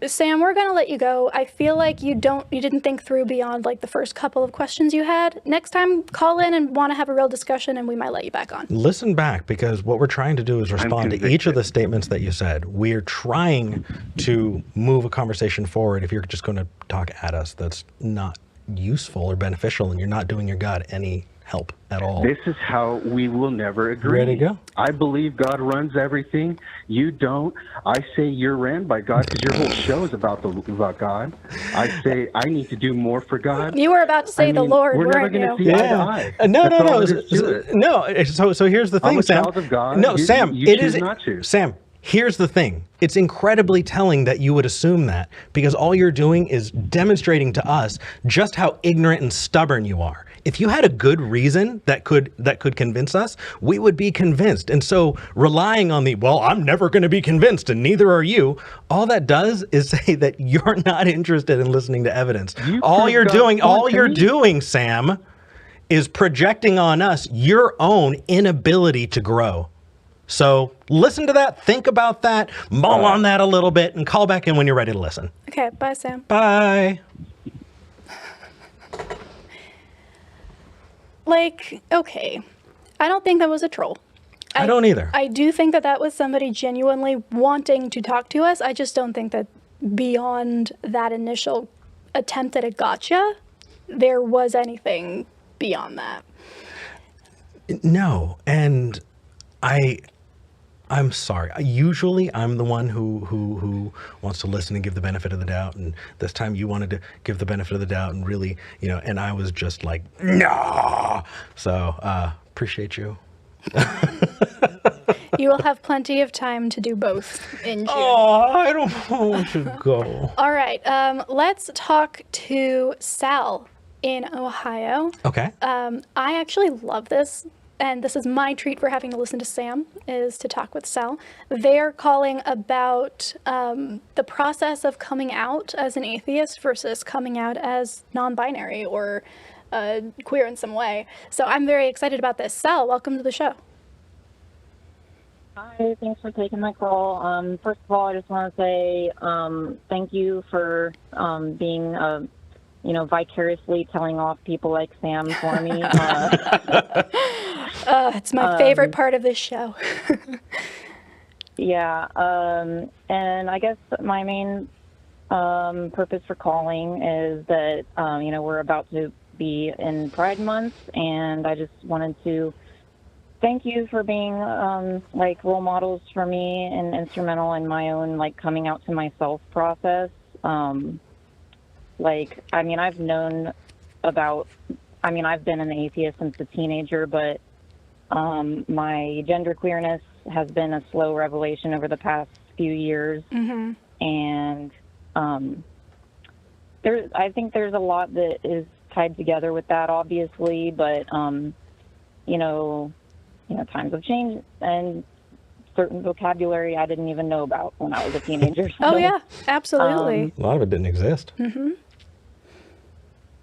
Sam, we're gonna let you go. I feel like you didn't think through beyond like the first couple of questions you had. Next time, call in and want to have a real discussion, and we might let you back on. Listen back, because what we're trying to do is respond to each of convicted. the statements that you said. We're trying to move a conversation forward. If you're just going to talk at us, that's not useful or beneficial, and you're not doing your God any help at all. This is how we will never agree. Ready to go? I believe God runs everything. You don't. I say you're ran by God because your whole show is about God. I say I need to do more for God. You were about to say the Lord, we're never weren't going to you? see eye to eye. No, That's no, all no. there is to it. No. So here's the thing, I'm a Sam. child of God. No, You- Sam. you it choose is not to. Sam. Here's the thing. It's incredibly telling that you would assume that, because all you're doing is demonstrating to us just how ignorant and stubborn you are. If you had a good reason that could convince us, we would be convinced. And so relying on well, I'm never going to be convinced and neither are you, all that does is say that you're not interested in listening to evidence. All you're doing, Sam, is projecting on us your own inability to grow. So listen to that, think about that, mull on that a little bit, and call back in when you're ready to listen. Okay, bye, Sam. Bye. Okay. I don't think that was a troll. I don't either. I do think that was somebody genuinely wanting to talk to us. I just don't think that beyond that initial attempt at a gotcha, there was anything beyond that. No, and I'm sorry. Usually I'm the one who wants to listen and give the benefit of the doubt, and this time you wanted to give the benefit of the doubt and really, and I was just like, no. So appreciate you. You will have plenty of time to do both in June. Oh, I don't want to go. All right, let's talk to Sal in Ohio. Okay. I actually love this, and this is my treat for having to listen to Sam, is to talk with Sal. They're calling about the process of coming out as an atheist versus coming out as non-binary or queer in some way. So I'm very excited about this. Sal, welcome to the show. Hi, thanks for taking my call. First of all, I just want to say thank you for being vicariously telling off people like Sam for me. It's my favorite part of this show. Yeah, and I guess my main purpose for calling is that, we're about to be in Pride Month, and I just wanted to thank you for being role models for me and instrumental in my own coming out to myself process. I've known about, I've been an atheist since a teenager, but my genderqueerness has been a slow revelation over the past few years. Mm-hmm. And I think there's a lot that is tied together with that, obviously, but times have changed, and certain vocabulary I didn't even know about when I was a teenager. So, Oh yeah, absolutely. A lot of it didn't exist. Mm-hmm.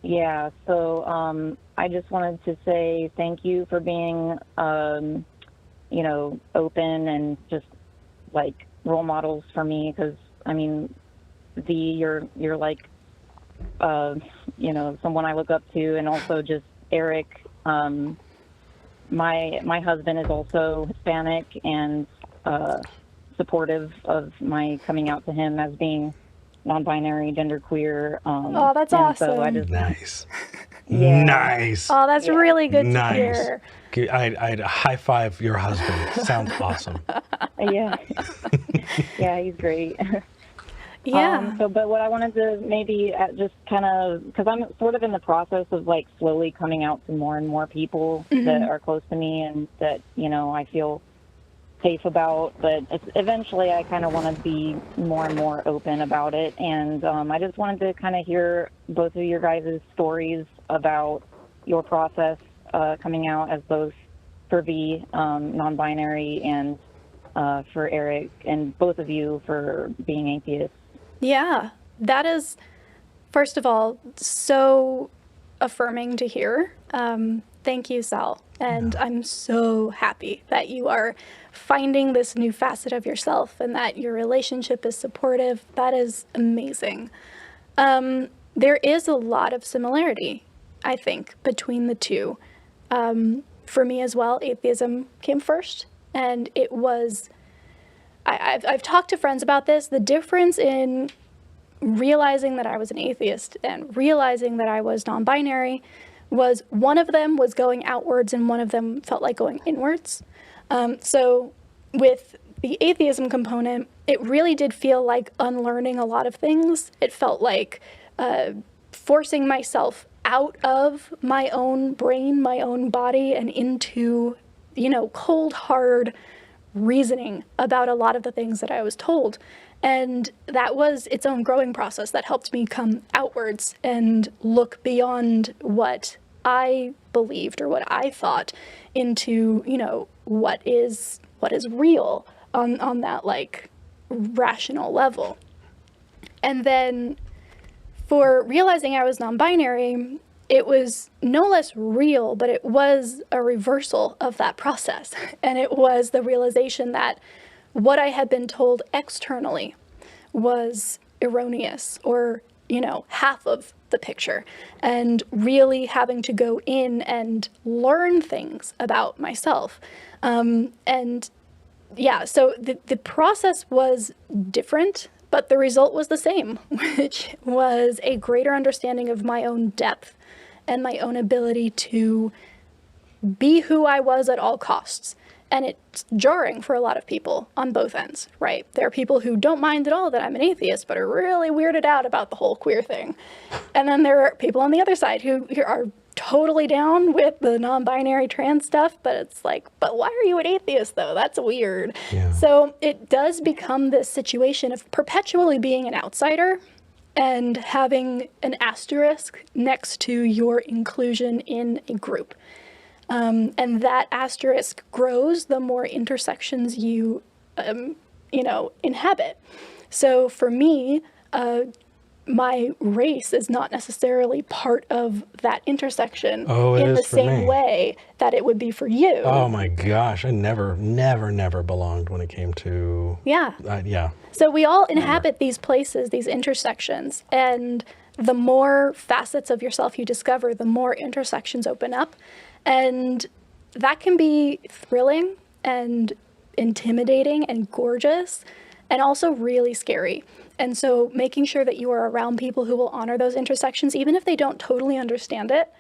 Yeah, so I just wanted to say thank you for being, you know, open and just like role models for me. Because I mean, you're like, you know, someone I look up to, and also just Eric. My husband is also Hispanic and supportive of my coming out to him as being non-binary, genderqueer. Oh, that's and awesome. So I just, Nice. Yeah. Nice. Oh, that's really good to Nice. hear. I'd high five your husband. Sounds awesome. yeah, yeah, he's great. Yeah. But what I wanted to maybe just kind of, because I'm sort of in the process of like slowly coming out to more and more people that are close to me and that, you know, I feel safe about, but eventually I kind of want to be more and more open about it. And I just wanted to kind of hear both of your guys' stories about your process coming out, as both for V, non-binary, and for Eric, and both of you for being atheists. Yeah, that is, first of all, so affirming to hear. Thank you, Sal. And I'm so happy that you are finding this new facet of yourself and that your relationship is supportive. That is amazing. There is a lot of similarity, I think, between the two. For me as well, atheism came first, and it was... I've talked to friends about this. The difference in realizing that I was an atheist and realizing that I was non-binary was one of them was going outwards and one of them felt like going inwards. So with the atheism component, it really did feel like unlearning a lot of things. It felt like forcing myself out of my own brain, my own body, and into, you know, cold, hard reasoning about a lot of the things that I was told. And that was its own growing process that helped me come outwards and look beyond what I believed or what I thought into, you know, what is real on that like rational level. And then for realizing I was non-binary, it was no less real, but it was a reversal of that process. And it was the realization that what I had been told externally was erroneous, or, you know, half of the picture, and really having to go in and learn things about myself. And yeah, so the process was different, but the result was the same, which was a greater understanding of my own depth and my own ability to be who I was at all costs. And it's jarring for a lot of people on both ends, right? There are people who don't mind at all that I'm an atheist, but are really weirded out about the whole queer thing. And then there are people on the other side who are totally down with the non-binary trans stuff, but it's like, but why are you an atheist though? That's weird. Yeah. So it does become this situation of perpetually being an outsider and having an asterisk next to your inclusion in a group. And that asterisk grows the more intersections you, you know, inhabit. So for me, my race is not necessarily part of that intersection in the same way that it would be for you. Oh my gosh, I never belonged when it came to... Yeah. Yeah. So we all inhabit these places, these intersections, and the more facets of yourself you discover, the more intersections open up. And that can be thrilling and intimidating and gorgeous, and also really scary. And so making sure that you are around people who will honor those intersections, even if they don't totally understand it,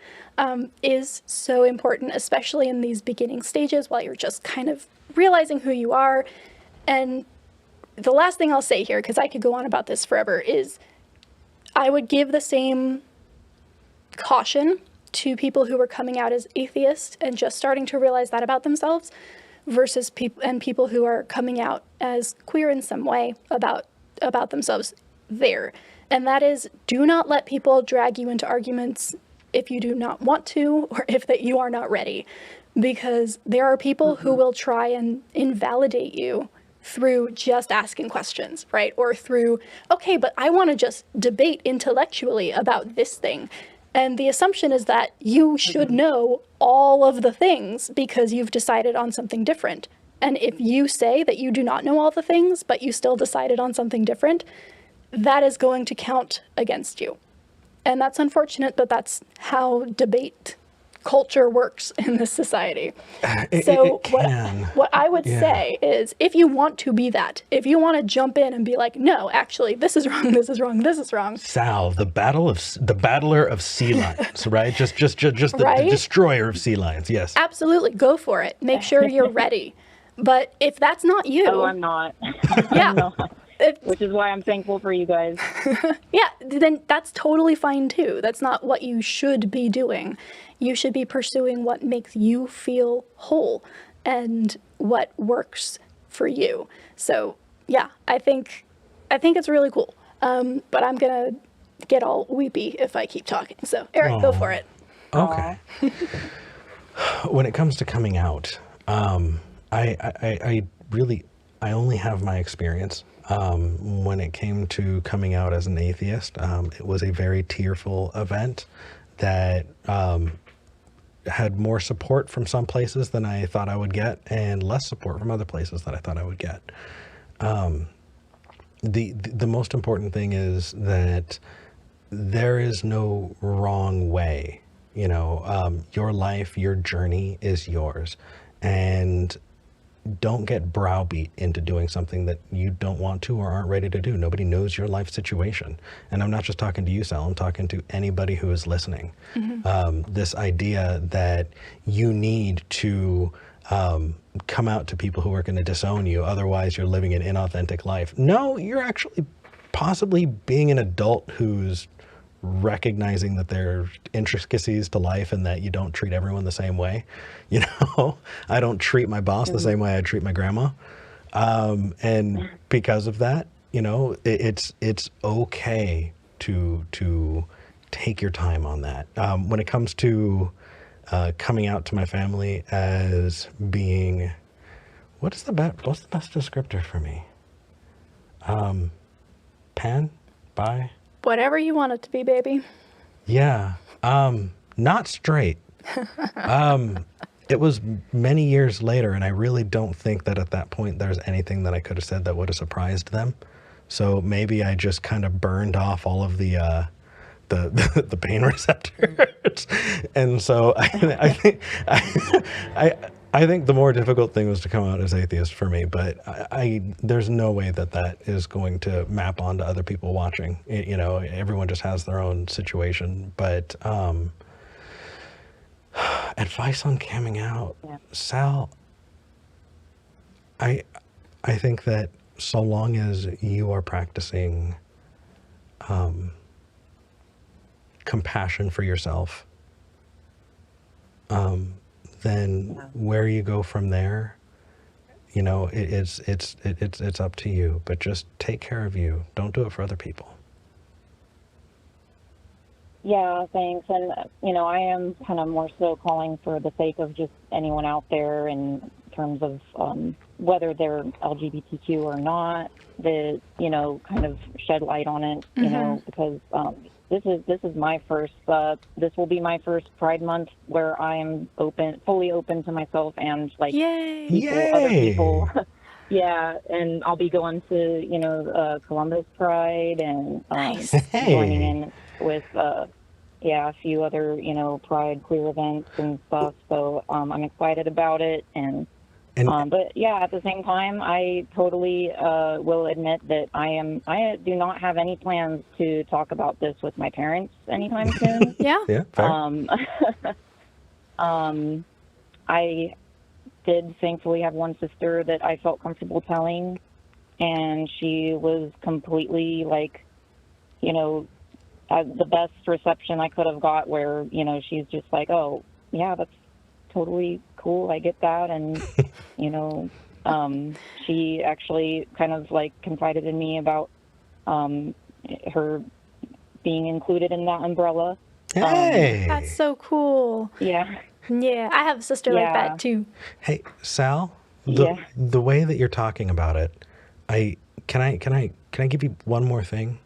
is so important, especially in these beginning stages while you're just kind of realizing who you are. And the last thing I'll say here, because I could go on about this forever, is I would give the same caution to people who were coming out as atheists and just starting to realize that about themselves, versus people who are coming out as queer in some way about themselves there. And that is, do not let people drag you into arguments if you do not want to, or if that you are not ready, because there are people who will try and invalidate you through just asking questions, right? Or through, okay, but I want to just debate intellectually about this thing. And the assumption is that you should know all of the things because you've decided on something different. And if you say that you do not know all the things, but you still decided on something different, that is going to count against you. And that's unfortunate, but that's how debate culture works in this society. So what I would say is, if you want to be that, if you want to jump in and be like, no, actually, this is wrong, this is wrong, this is wrong. Sal, the battler of sea lions, right? Just the destroyer of sea lions. Yes. Absolutely, go for it. Make sure you're ready. But if that's not you, I'm not. Yeah. I'm not. Which is why I'm thankful for you guys. Yeah, then that's totally fine too. That's not what you should be doing. You should be pursuing what makes you feel whole and what works for you. So yeah, I think it's really cool. But I'm gonna get all weepy if I keep talking. So Eric, go for it. Okay. When it comes to coming out, I only have my experience. When it came to coming out as an atheist, it was a very tearful event that had more support from some places than I thought I would get, and less support from other places that I thought I would get. The most important thing is that there is no wrong way. You know, your life, your journey is yours, and don't get browbeat into doing something that you don't want to or aren't ready to do. Nobody knows your life situation. And I'm not just talking to you, Sal, I'm talking to anybody who is listening. This idea that you need to come out to people who are going to disown you, otherwise you're living an inauthentic life. No, you're actually possibly being an adult who's recognizing that there are intricacies to life and that you don't treat everyone the same way. You know, I don't treat my boss the same way I treat my grandma. And because of that, you know, it's okay to take your time on that. When it comes to coming out to my family as being, what's the best descriptor for me? Pan? Bi? Whatever you want it to be, baby. Yeah. Not straight. It was many years later, and I really don't think that at that point there's anything that I could have said that would have surprised them. So maybe I just kind of burned off all of the pain receptors. And so I think the more difficult thing was to come out as atheist for me, but there's no way that is going to map onto other people watching. You know, everyone just has their own situation. But advice on coming out, Sal, I think that so long as you are practicing compassion for yourself, then where you go from there, you know, it's up to you. But just take care of you. Don't do it for other people. Yeah, thanks. And, you know, I am kind of more so calling for the sake of just anyone out there in terms of whether they're LGBTQ or not, that, you know, kind of shed light on it, you know, because this is my first, this will be my first Pride Month where I am fully open to myself and, like, other people. Yeah, and I'll be going to, you know, Columbus Pride and joining in with, a few other, you know, Pride queer events and stuff. So I'm excited about it. But yeah, at the same time, I totally will admit that I do not have any plans to talk about this with my parents anytime soon. Yeah, fair. I did thankfully have one sister that I felt comfortable telling, and she was completely, like, you know, the best reception I could have got, where, you know, she's just like, oh, yeah, that's totally cool, I get that. And, you know, she actually kind of, like, confided in me about her being included in that umbrella. Hey! That's so cool. Yeah. Yeah, I have a sister like that too. Hey, Sal, the way that you're talking about it, can I give you one more thing?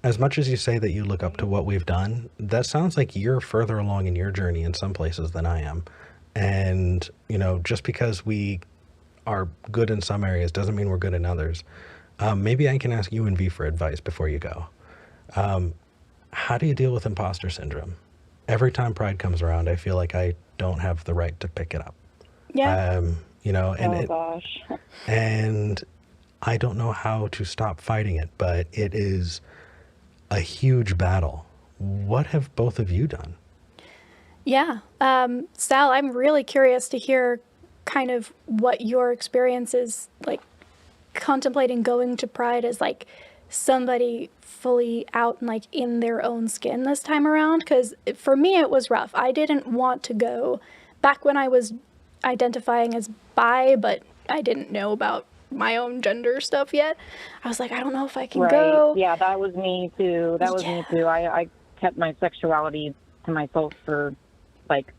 As much as you say that you look up to what we've done, that sounds like you're further along in your journey in some places than I am. And, you know, just because we are good in some areas doesn't mean we're good in others. Maybe I can ask you and V for advice before you go. How do you deal with imposter syndrome? Every time Pride comes around, I feel like I don't have the right to pick it up. Yeah. You know, and Gosh. and I don't know how to stop fighting it, but it is a huge battle. What have both of you done? Yeah. Sal, I'm really curious to hear kind of what your experience is like contemplating going to Pride as like somebody fully out and like in their own skin this time around. Because for me, it was rough. I didn't want to go back when I was identifying as bi, but I didn't know about my own gender stuff yet. I was like, I don't know if I can go. Yeah, that was me too. Me too. I kept my sexuality to myself for like,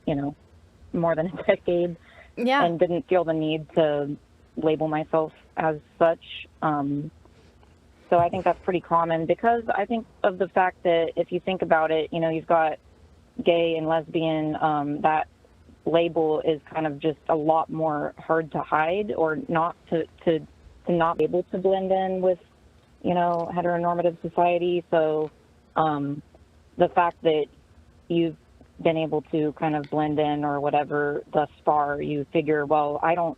more than a decade. Yeah. And didn't feel the need to label myself as such. So I think that's pretty common because I think of the fact that if you think about it, you've got gay and lesbian, that label is kind of just a lot more hard to hide or not to not be able to blend in with, heteronormative society. So the fact that you've been able to kind of blend in or whatever thus far, you figure, well, I don't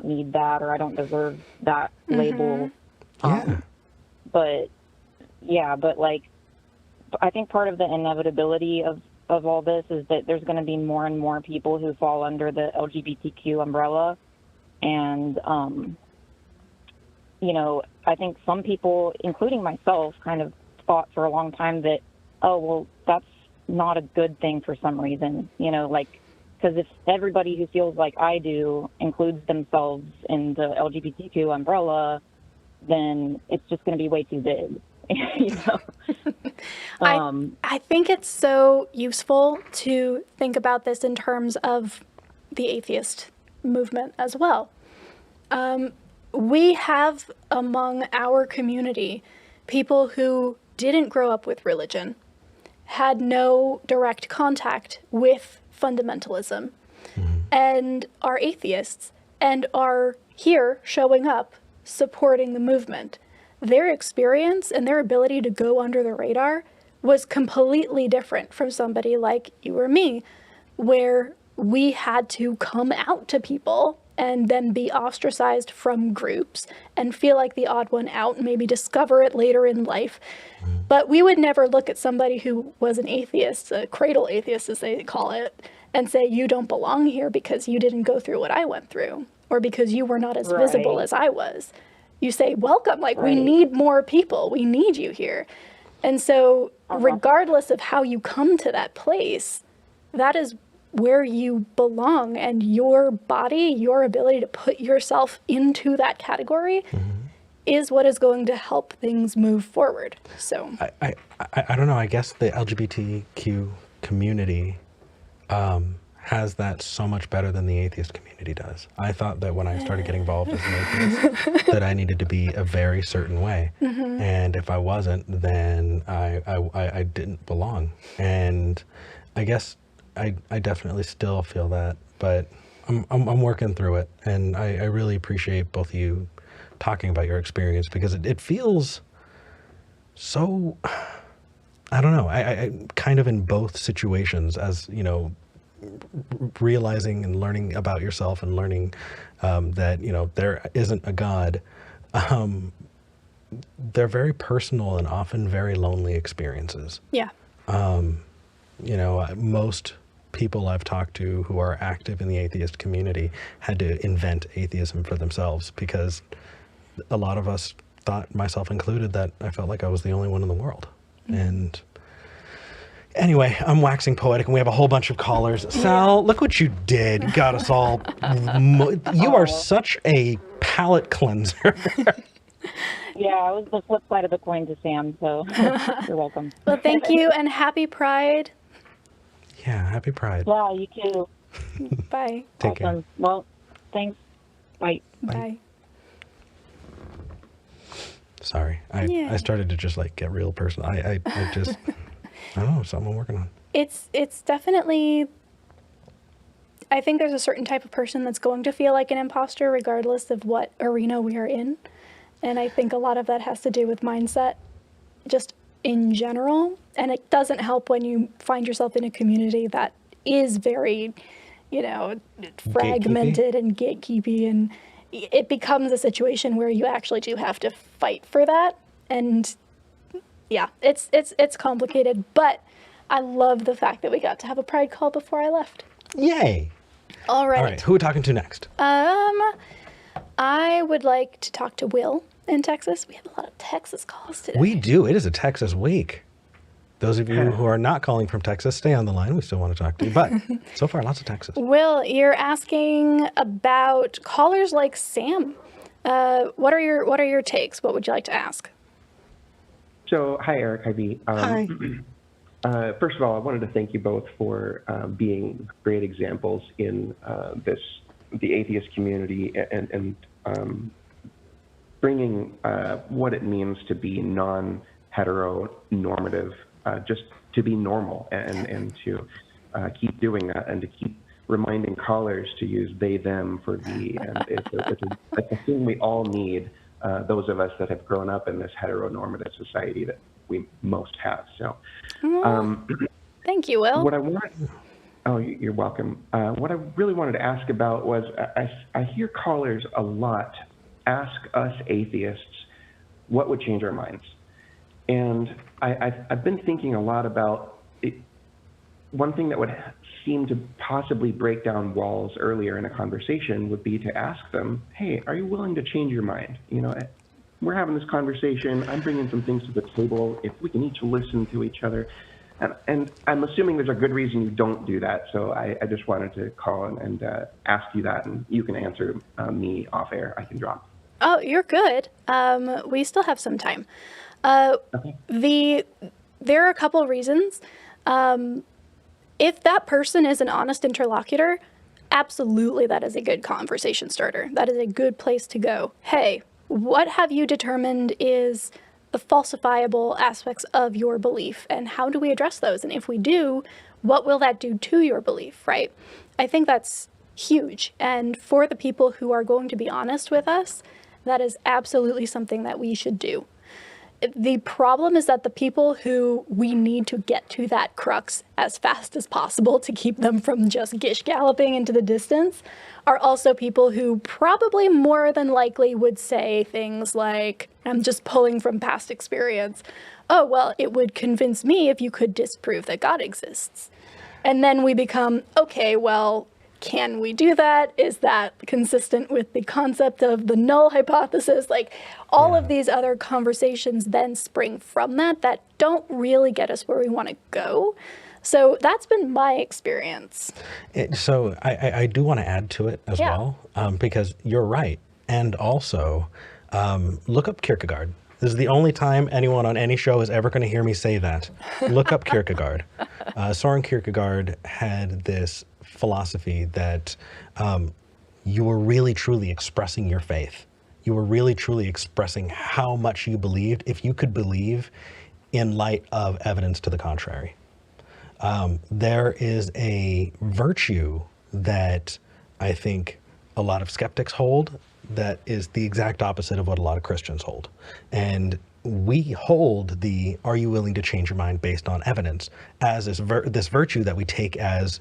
need that or I don't deserve that label. But like, I think part of the inevitability of all this is that there's going to be more and more people who fall under the LGBTQ umbrella. And, I think some people, including myself, kind of thought for a long time that, oh, well, that's not a good thing for some reason, because if everybody who feels like I do includes themselves in the LGBTQ umbrella, then it's just going to be way too big. I think it's so useful to think about this in terms of the atheist movement as well. We have among our community people who didn't grow up with religion, had no direct contact with fundamentalism, and are atheists and are here showing up supporting the movement. Their experience and their ability to go under the radar was completely different from somebody like you or me, where we had to come out to people and then be ostracized from groups and feel like the odd one out and maybe discover it later in life. But we would never look at somebody who was an atheist, a cradle atheist as they call it, and say, you don't belong here because you didn't go through what I went through, or because you were not as visible as I was. You say, welcome, like we need more people, we need you here. And so regardless of how you come to that place, that is where you belong, and your body, your ability to put yourself into that category is what is going to help things move forward. So I don't know, I guess the LGBTQ community has that so much better than the atheist community does. I thought that when I started getting involved as an atheist that I needed to be a very certain way. And if I wasn't, then I didn't belong. And I guess I definitely still feel that, but I'm working through it. And I really appreciate both of you talking about your experience, because it feels so, I don't know, I kind of in both situations, as realizing and learning about yourself and learning that there isn't a God, they're very personal and often very lonely experiences. Most people I've talked to who are active in the atheist community had to invent atheism for themselves, because a lot of us thought, myself included, that I felt like I was the only one in the world. And anyway, I'm waxing poetic, and we have a whole bunch of callers. Sal, look what you did. Got us all. You are such a palate cleanser. Yeah, it was the flip side of the coin to Sam, so you're welcome. Well, thank you, and happy Pride. Yeah, happy Pride. Yeah, you too. Bye. Take care. Well, thanks. Bye. Bye. Sorry, I started to just get real personal. I just, I don't know, something I'm working on. It's definitely I think there's a certain type of person that's going to feel like an imposter regardless of what arena we are in. And I think a lot of that has to do with mindset, just in general. And it doesn't help when you find yourself in a community that is very, fragmented and gatekeepy. And it becomes a situation where you actually do have to fight for that. And yeah, it's complicated. But I love the fact that we got to have a pride call before I left. Yay. All All right, who are we talking to next? I would like to talk to Will in Texas. We have a lot of Texas calls today. We do. It is a Texas week. Those of you who are not calling from Texas, stay on the line. We still want to talk to you. But so far, lots of Texas. Will, you're asking about callers like Sam. What are your takes? What would you like to ask? So, hi, Eric. Hi, V. Hi. First of all, I wanted to thank you both for being great examples in the atheist community and bringing what it means to be non-heteronormative, just to be normal and to keep doing that and to keep reminding callers to use they, them for the. And it's a thing we all need, those of us that have grown up in this heteronormative society that we most have. So, thank you, Will. What I want. Oh, you're welcome. What I really wanted to ask about was I hear callers a lot ask us atheists what would change our minds, and I've been thinking a lot about it. One thing that would seem to possibly break down walls earlier in a conversation would be to ask them, "Hey, are you willing to change your mind? We're having this conversation. I'm bringing some things to the table. If we can each listen to each other." And I'm assuming there's a good reason you don't do that. So I just wanted to call and ask you that, and you can answer me off air. I can drop. Oh, you're good. We still have some time. Okay. There are a couple of reasons. If that person is an honest interlocutor, absolutely that is a good conversation starter. That is a good place to go. Hey, what have you determined is the falsifiable aspects of your belief, and how do we address those? And if we do, what will that do to your belief, right? I think that's huge. And for the people who are going to be honest with us, that is absolutely something that we should do. The problem is that the people who we need to get to that crux as fast as possible to keep them from just gish galloping into the distance are also people who probably more than likely would say things like, I'm just pulling from past experience, oh, well, it would convince me if you could disprove that God exists. And then we become, okay, well, can we do that? Is that consistent with the concept of the null hypothesis? Like all of these other conversations then spring from that don't really get us where we want to go. So that's been my experience. So I do want to add to it as well, because you're right. And also, look up Kierkegaard. This is the only time anyone on any show is ever going to hear me say that. Look up Kierkegaard. Soren Kierkegaard had this philosophy that you were really truly expressing your faith. You were really truly expressing how much you believed if you could believe in light of evidence to the contrary. There is a virtue that I think a lot of skeptics hold that is the exact opposite of what a lot of Christians hold. And we hold the, are you willing to change your mind based on evidence, as this virtue that we take as,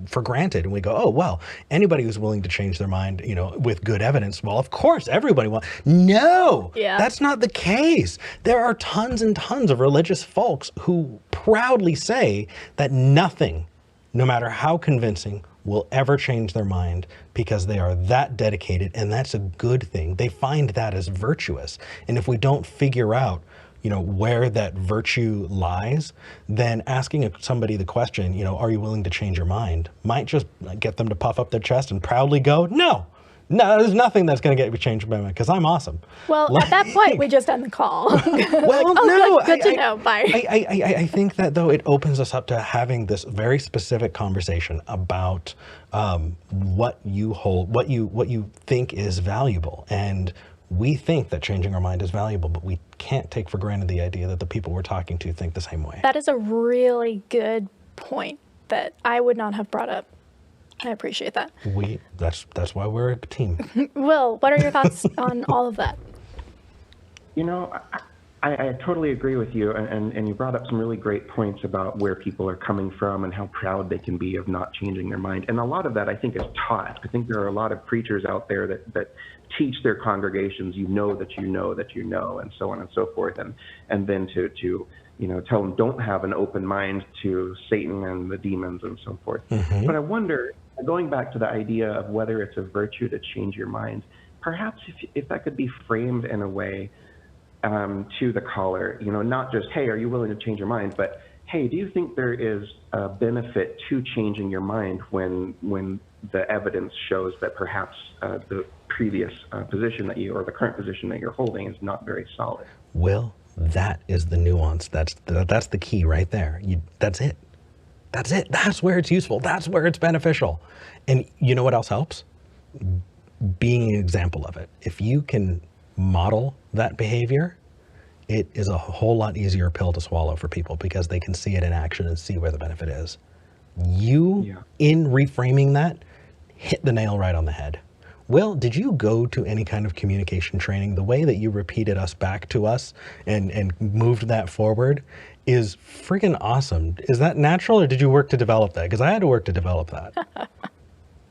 for granted. And we go, oh, well, anybody who's willing to change their mind, with good evidence, well, of course, everybody wants. No, that's not the case. There are tons and tons of religious folks who proudly say that nothing, no matter how convincing, will ever change their mind because they are that dedicated, and that's a good thing. They find that as virtuous. And if we don't figure out, where that virtue lies, then asking somebody the question, are you willing to change your mind, might just get them to puff up their chest and proudly go, no, there's nothing that's going to get me changed by mind because I'm awesome. Well, at that point, we just end the call. Well, no, good to know. Bye. I think that though it opens us up to having this very specific conversation about what you hold, what you think is valuable, and we think that changing our mind is valuable, but we can't take for granted the idea that the people we're talking to think the same way. That is a really good point that I would not have brought up. I appreciate that. That's why we're a team. Will, what are your thoughts on all of that? You know, I totally agree with you, and you brought up some really great points about where people are coming from and how proud they can be of not changing their mind. And a lot of that, I think, is taught. I think there are a lot of preachers out there that teach their congregations, you know that you know that you know, and so on and so forth, and then to tell them don't have an open mind to Satan and the demons and so forth. Mm-hmm. But I wonder, going back to the idea of whether it's a virtue to change your mind, perhaps if that could be framed in a way to the caller, not just, hey, are you willing to change your mind, but hey, do you think there is a benefit to changing your mind when the evidence shows that perhaps the previous position that you, or the current position that you're holding, is not very solid? Will, that is the nuance. That's the key right there. That's it. That's it. That's where it's useful. That's where it's beneficial. And you know what else helps? Being an example of it. If you can model that behavior, it is a whole lot easier pill to swallow for people because they can see it in action and see where the benefit is. In reframing that, hit the nail right on the head. Will, did you go to any kind of communication training? The way that you repeated us back to us and moved that forward is freaking awesome. Is that natural, or did you work to develop that? Because I had to work to develop that.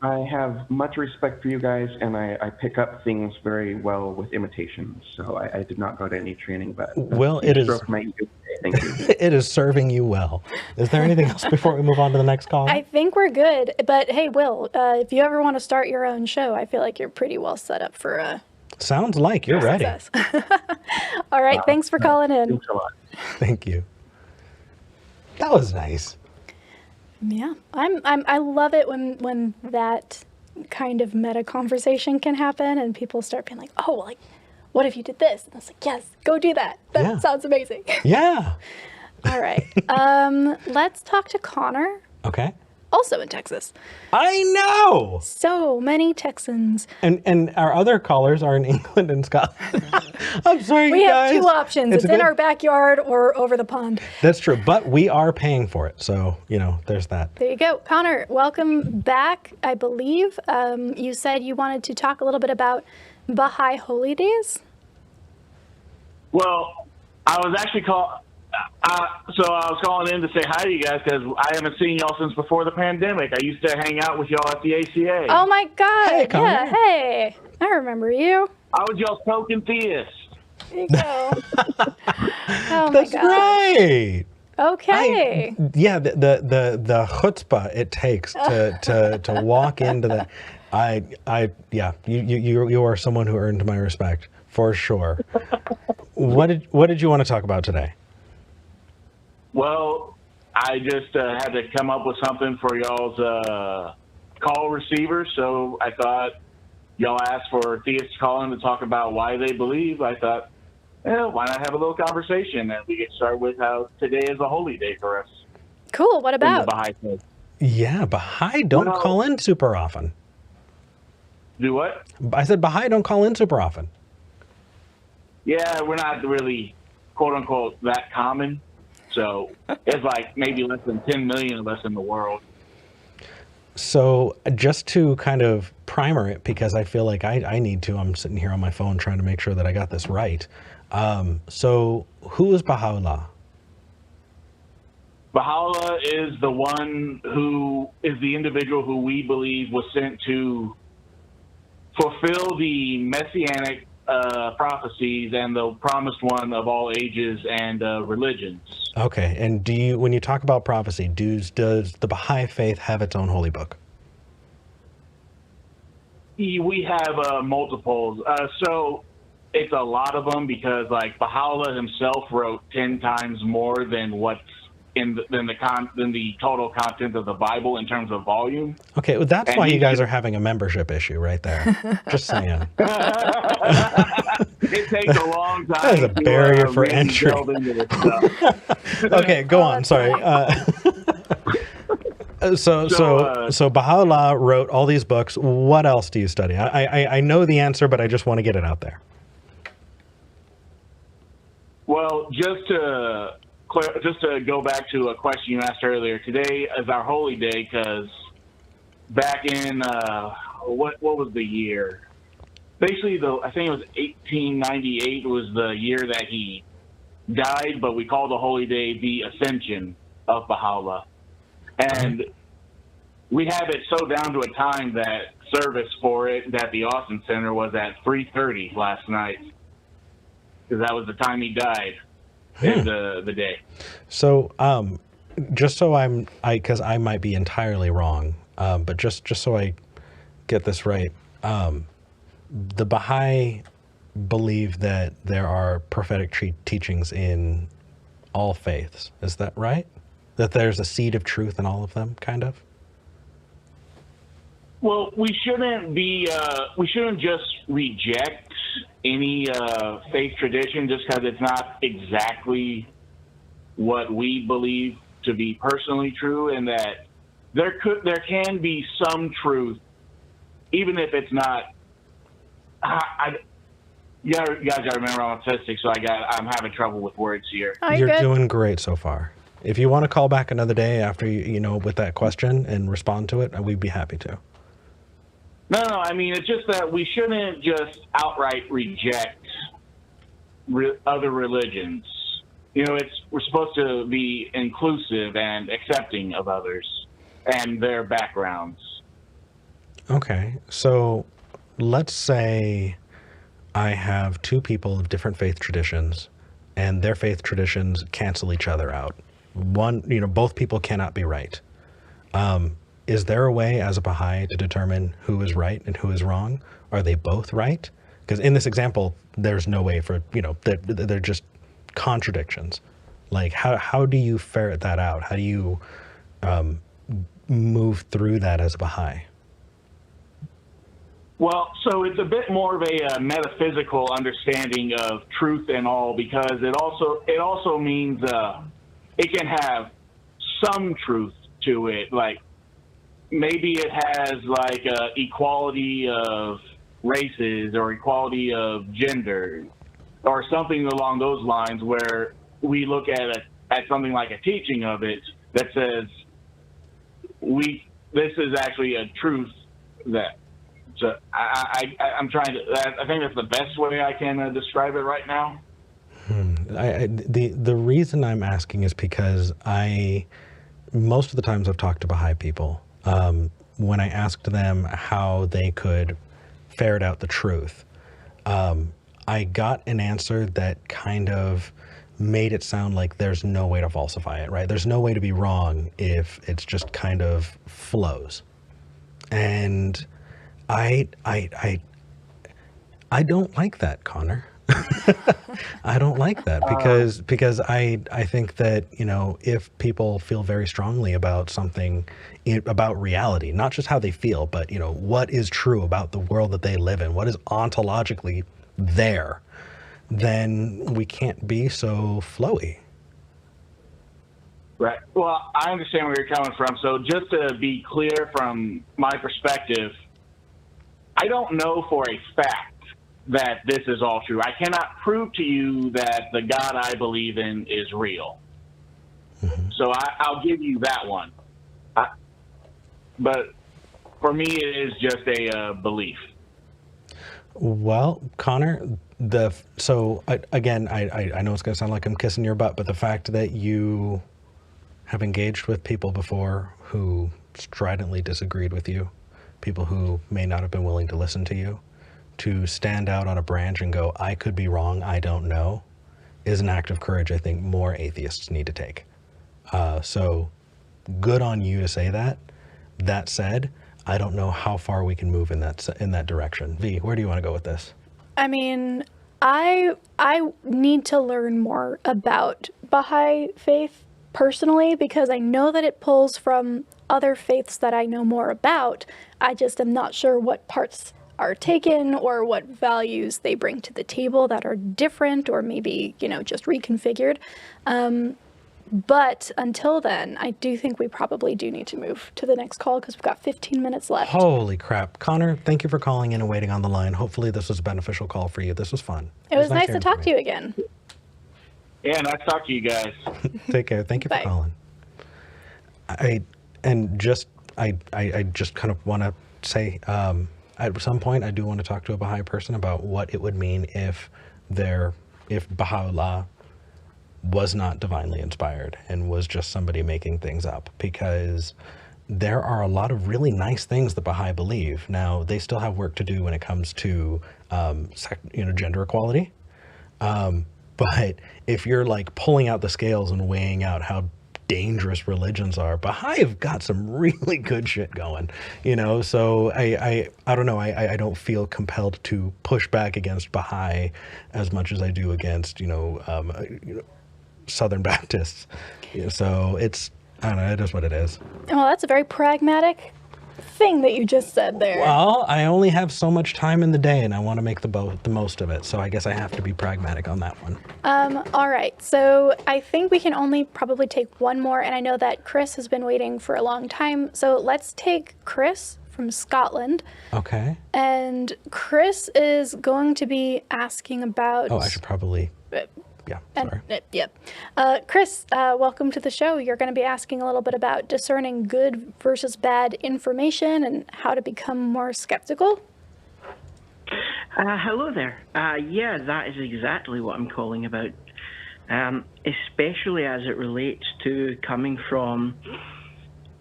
I have much respect for you guys, and I pick up things very well with imitation. So I did not go to any training, but well, it is. Thank you. It is serving you well. Is there anything else before we move on to the next call? I think we're good. But hey, Will, if you ever want to start your own show, I feel like you're pretty well set up for Sounds like you're ready. All right, thanks for calling in. Thanks a lot. Thank you. That was nice. Yeah, I love it when that kind of meta conversation can happen and people start being like, oh, like, what if you did this? And I was like, yes, go do that. That sounds amazing. Yeah. All right. Let's talk to Connor. Okay. Also in Texas. I know. So many Texans. And our other callers are in England and Scotland. I'm sorry, We you have guys. two options. It's in our backyard or over the pond. That's true, but we are paying for it. So, there's that. There you go. Connor, welcome back, I believe. You said you wanted to talk a little bit about Baha'i Holy Days. Well, I was actually so I was calling in to say hi to you guys because I haven't seen y'all since before the pandemic. I used to hang out with y'all at the ACA. Oh my God. Hey, Connor. Yeah, hey. I remember you. I was y'all's token theist. There you go. Oh That's my God. right. Okay. The chutzpah it takes to walk into that. You are someone who earned my respect for sure. What did you want to talk about today? Well, I just had to come up with something for y'all's call receiver, so I thought y'all asked for theists to call in to talk about why they believe. I thought, why not have a little conversation, and we get started with how today is a holy day for us. Cool. What in the about? Baha'i faith. Yeah, Baha'i don't call in super often. Do what? I said Baha'i don't call in super often. Yeah, we're not really, quote unquote, that common. So it's like maybe less than 10 million of us in the world. So just to kind of primer it, because I feel like I need to, I'm sitting here on my phone trying to make sure that I got this right. So who is Bahá'u'lláh? Baha'u'lláh is the one who is the individual who we believe was sent to fulfill the messianic prophecies and the promised one of all ages and religions. Okay, and when you talk about prophecy, does the Baha'i faith have its own holy book? We have multiples. So it's a lot of them because, like, Baha'u'lláh himself wrote 10 times more than what's than the total content of the Bible in terms of volume. Okay, well, that's why you guys are having a membership issue right there. Just saying. It takes a long time. That is a barrier for really entry. delve into this stuff. Okay, go on. Sorry. So Baha'u'lláh wrote all these books. What else do you study? I know the answer, but I just want to get it out there. Well, just to go back to a question you asked earlier, today is our holy day because back in what was the year? Basically, I think it was 1898 was the year that he died, but we call the holy day the Ascension of Bahá'u'lláh. And we have it so down to a time that service for it that the Austin Center was at 3:30 last night, because that was the time he died, the day. So, just so because I might be entirely wrong, but just so I get this right, the Baha'i believe that there are prophetic teachings in all faiths. Is that right? That there's a seed of truth in all of them, kind of? Well, we shouldn't just reject any faith tradition just because it's not exactly what we believe to be personally true, and that there can be some truth, even if it's not. You guys got to remember I'm autistic, so I'm having trouble with words here. Oh, You're good. doing great so far. If you want to call back another day after with that question and respond to it, we'd be happy to. No, I mean, it's just that we shouldn't just outright reject other religions. We're supposed to be inclusive and accepting of others and their backgrounds. Okay, so let's say I have two people of different faith traditions, and their faith traditions cancel each other out. Both people cannot be right. Is there a way as a Baha'i to determine who is right and who is wrong? Are they both right? Because in this example, there's no way for, they're just contradictions. Like, how do you ferret that out? How do you move through that as a Baha'i? Well, so it's a bit more of a metaphysical understanding of truth and all, because it also means it can have some truth to it. Like, maybe it has like equality of races or equality of gender or something along those lines, where we look at something like a teaching of it that says this is actually a truth that. So I'm trying to. I think that's the best way I can describe it right now. The reason I'm asking is because most of the times I've talked to Baha'i people, when I asked them how they could ferret out the truth, I got an answer that kind of made it sound like there's no way to falsify it, right? There's no way to be wrong if it's just kind of flows. And I don't like that, Connor. I don't like that because I think that, if people feel very strongly about something, about reality, not just how they feel, but, what is true about the world that they live in, what is ontologically there, then we can't be so flowy. Right. Well, I understand where you're coming from. So just to be clear from my perspective, I don't know for a fact that this is all true. I cannot prove to you that the God I believe in is real. Mm-hmm. So I'll give you that one. But for me, it is just a belief. Well, Connor, again, I know it's going to sound like I'm kissing your butt, but the fact that you have engaged with people before who stridently disagreed with you, people who may not have been willing to listen to you, to stand out on a branch and go, I could be wrong, I don't know, is an act of courage I think more atheists need to take. So good on you to say that. That said, I don't know how far we can move in that direction. V, where do you want to go with this? I mean, I need to learn more about Baha'i faith personally, because I know that it pulls from other faiths that I know more about. I just am not sure what parts are taken or what values they bring to the table that are different or maybe, just reconfigured. But until then, I do think we probably do need to move to the next call because we've got 15 minutes left. Holy crap. Connor, thank you for calling in and waiting on the line. Hopefully this was a beneficial call for you. This was fun. It was nice to talk to you again. Yeah, nice to talk to you guys. Take care. Thank you for calling. I just kind of want to say, at some point, I do want to talk to a Baha'i person about what it would mean if Bahá'u'lláh was not divinely inspired and was just somebody making things up, because there are a lot of really nice things that Baha'i believe. Now, they still have work to do when it comes to, gender equality. But if you're like pulling out the scales and weighing out how dangerous religions are, Baha'i have got some really good shit going, so I don't know, I don't feel compelled to push back against Baha'i as much as I do against Southern Baptists. So it's, I don't know, it is what it is. Well, that's a very pragmatic thing that you just said there. Well, I only have so much time in the day, and I want to make the most of it. So I guess I have to be pragmatic on that one. All right. So I think we can only probably take one more, and I know that Chris has been waiting for a long time. So let's take Chris from Scotland. Okay. And Chris is going to be asking about... Oh, I should probably... Yeah, sorry. Yep. Chris, welcome to the show. You're going to be asking a little bit about discerning good versus bad information and how to become more skeptical. Hello there. Yeah, that is exactly what I'm calling about, especially as it relates to coming from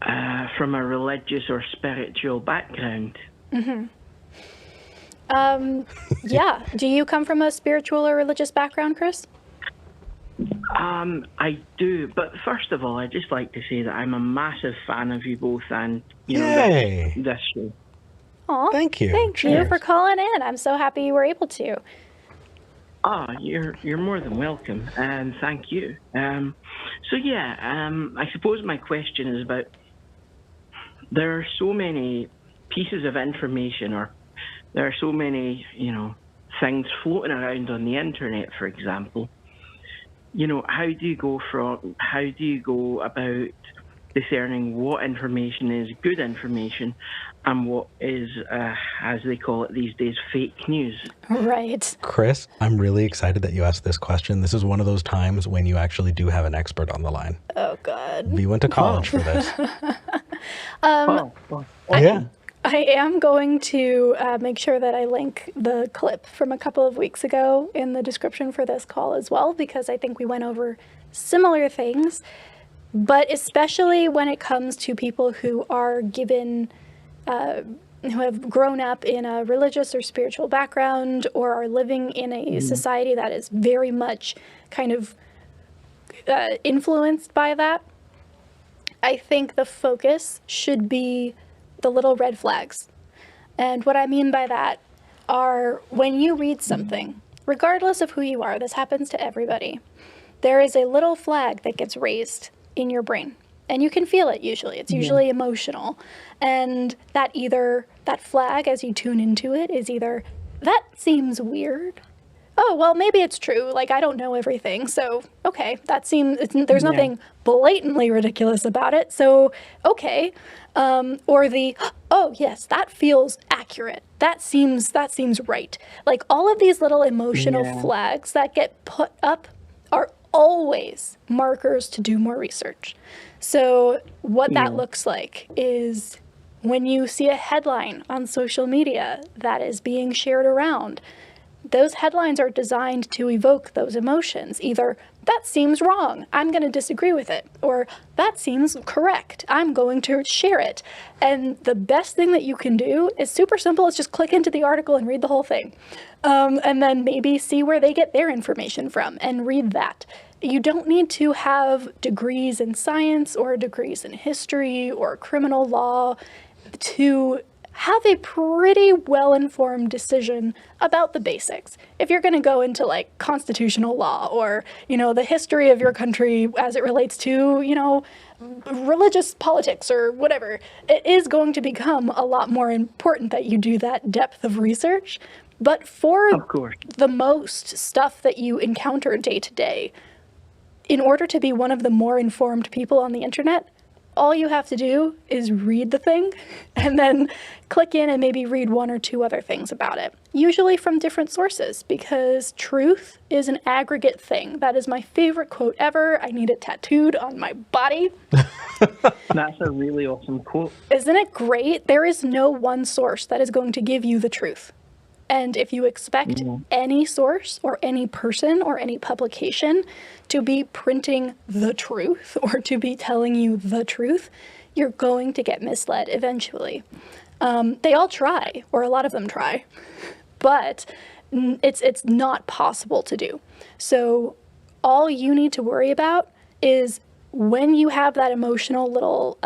a religious or spiritual background. Mm-hmm. Yeah. Do you come from a spiritual or religious background, Chris? I do, but first of all, I'd just like to say that I'm a massive fan of you both and, this show. Aw, thank you. Thank you for calling in. I'm so happy you were able to. You're more than welcome, and thank you. I suppose my question is about, there are so many pieces of information, or there are so many, things floating around on the internet, for example. How do you go about discerning what information is good information and what is, as they call it these days, fake news? Right. Chris, I'm really excited that you asked this question. This is one of those times when you actually do have an expert on the line. Oh, God. We went to college for this. Yeah. I am going to make sure that I link the clip from a couple of weeks ago in the description for this call as well, because I think we went over similar things, but especially when it comes to people who are given, who have grown up in a religious or spiritual background or are living in a society that is very much kind of influenced by that. I think the focus should be the little red flags. And what I mean by that are, when you read something, regardless of who you are, this happens to everybody, there is a little flag that gets raised in your brain. And you can feel it usually. It's usually emotional. And that flag, as you tune into it, is either, that seems weird. Oh, well, maybe it's true. Like, I don't know everything. So, okay, there's nothing blatantly ridiculous about it. So, okay. Or oh, yes, that feels accurate. That seems right. Like, all of these little emotional flags that get put up are always markers to do more research. So what that looks like is when you see a headline on social media that is being shared around, those headlines are designed to evoke those emotions. Either, that seems wrong, I'm going to disagree with it, or that seems correct, I'm going to share it. And the best thing that you can do is super simple. It's just click into the article and read the whole thing. And then maybe see where they get their information from and read that. You don't need to have degrees in science or degrees in history or criminal law to have a pretty well-informed decision about the basics. If you're going to go into like constitutional law or, the history of your country as it relates to, religious politics or whatever, it is going to become a lot more important that you do that depth of research. But for the most stuff that you encounter day to day, in order to be one of the more informed people on the internet, all you have to do is read the thing and then click in and maybe read one or two other things about it, usually from different sources, because truth is an aggregate thing. That is my favorite quote ever. I need it tattooed on my body. That's a really awesome quote. Isn't it great? There is no one source that is going to give you the truth. And if you expect any source or any person or any publication to be printing the truth or to be telling you the truth, you're going to get misled eventually. They all try, or a lot of them try, but it's not possible to do. So all you need to worry about is when you have that emotional little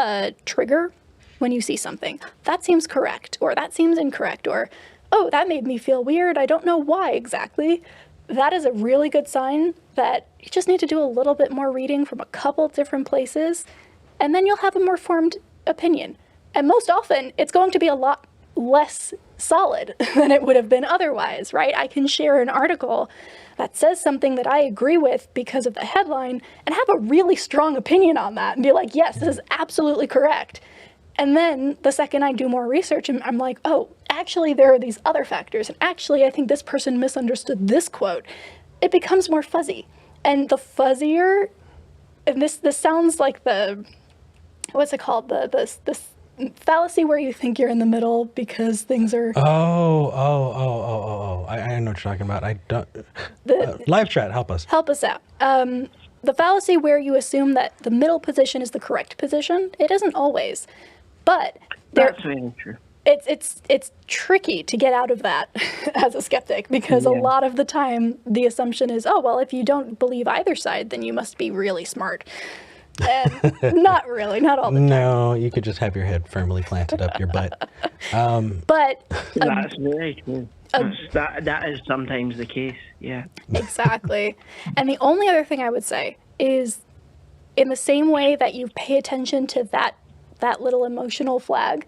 trigger, when you see something, that seems correct, or that seems incorrect, or oh, that made me feel weird, I don't know why exactly. That is a really good sign that you just need to do a little bit more reading from a couple different places, and then you'll have a more formed opinion. And most often, it's going to be a lot less solid than it would have been otherwise, right? I can share an article that says something that I agree with because of the headline and have a really strong opinion on that and be like, yes, this is absolutely correct. And then the second I do more research, I'm like, oh, actually, there are these other factors. And actually, I think this person misunderstood this quote. It becomes more fuzzy. And the fuzzier, and this sounds like the, what's it called? The fallacy where you think you're in the middle because things are... I know what you're talking about. I don't... live chat, help us. Help us out. The fallacy where you assume that the middle position is the correct position, it isn't always. But that's very true. It's tricky to get out of that as a skeptic, because a lot of the time the assumption is, oh, well, if you don't believe either side, then you must be really smart. And not really, not all the time. No, you could just have your head firmly planted up your butt. But that's very true. That is sometimes the case, yeah. Exactly. And the only other thing I would say is, in the same way that you pay attention to that little emotional flag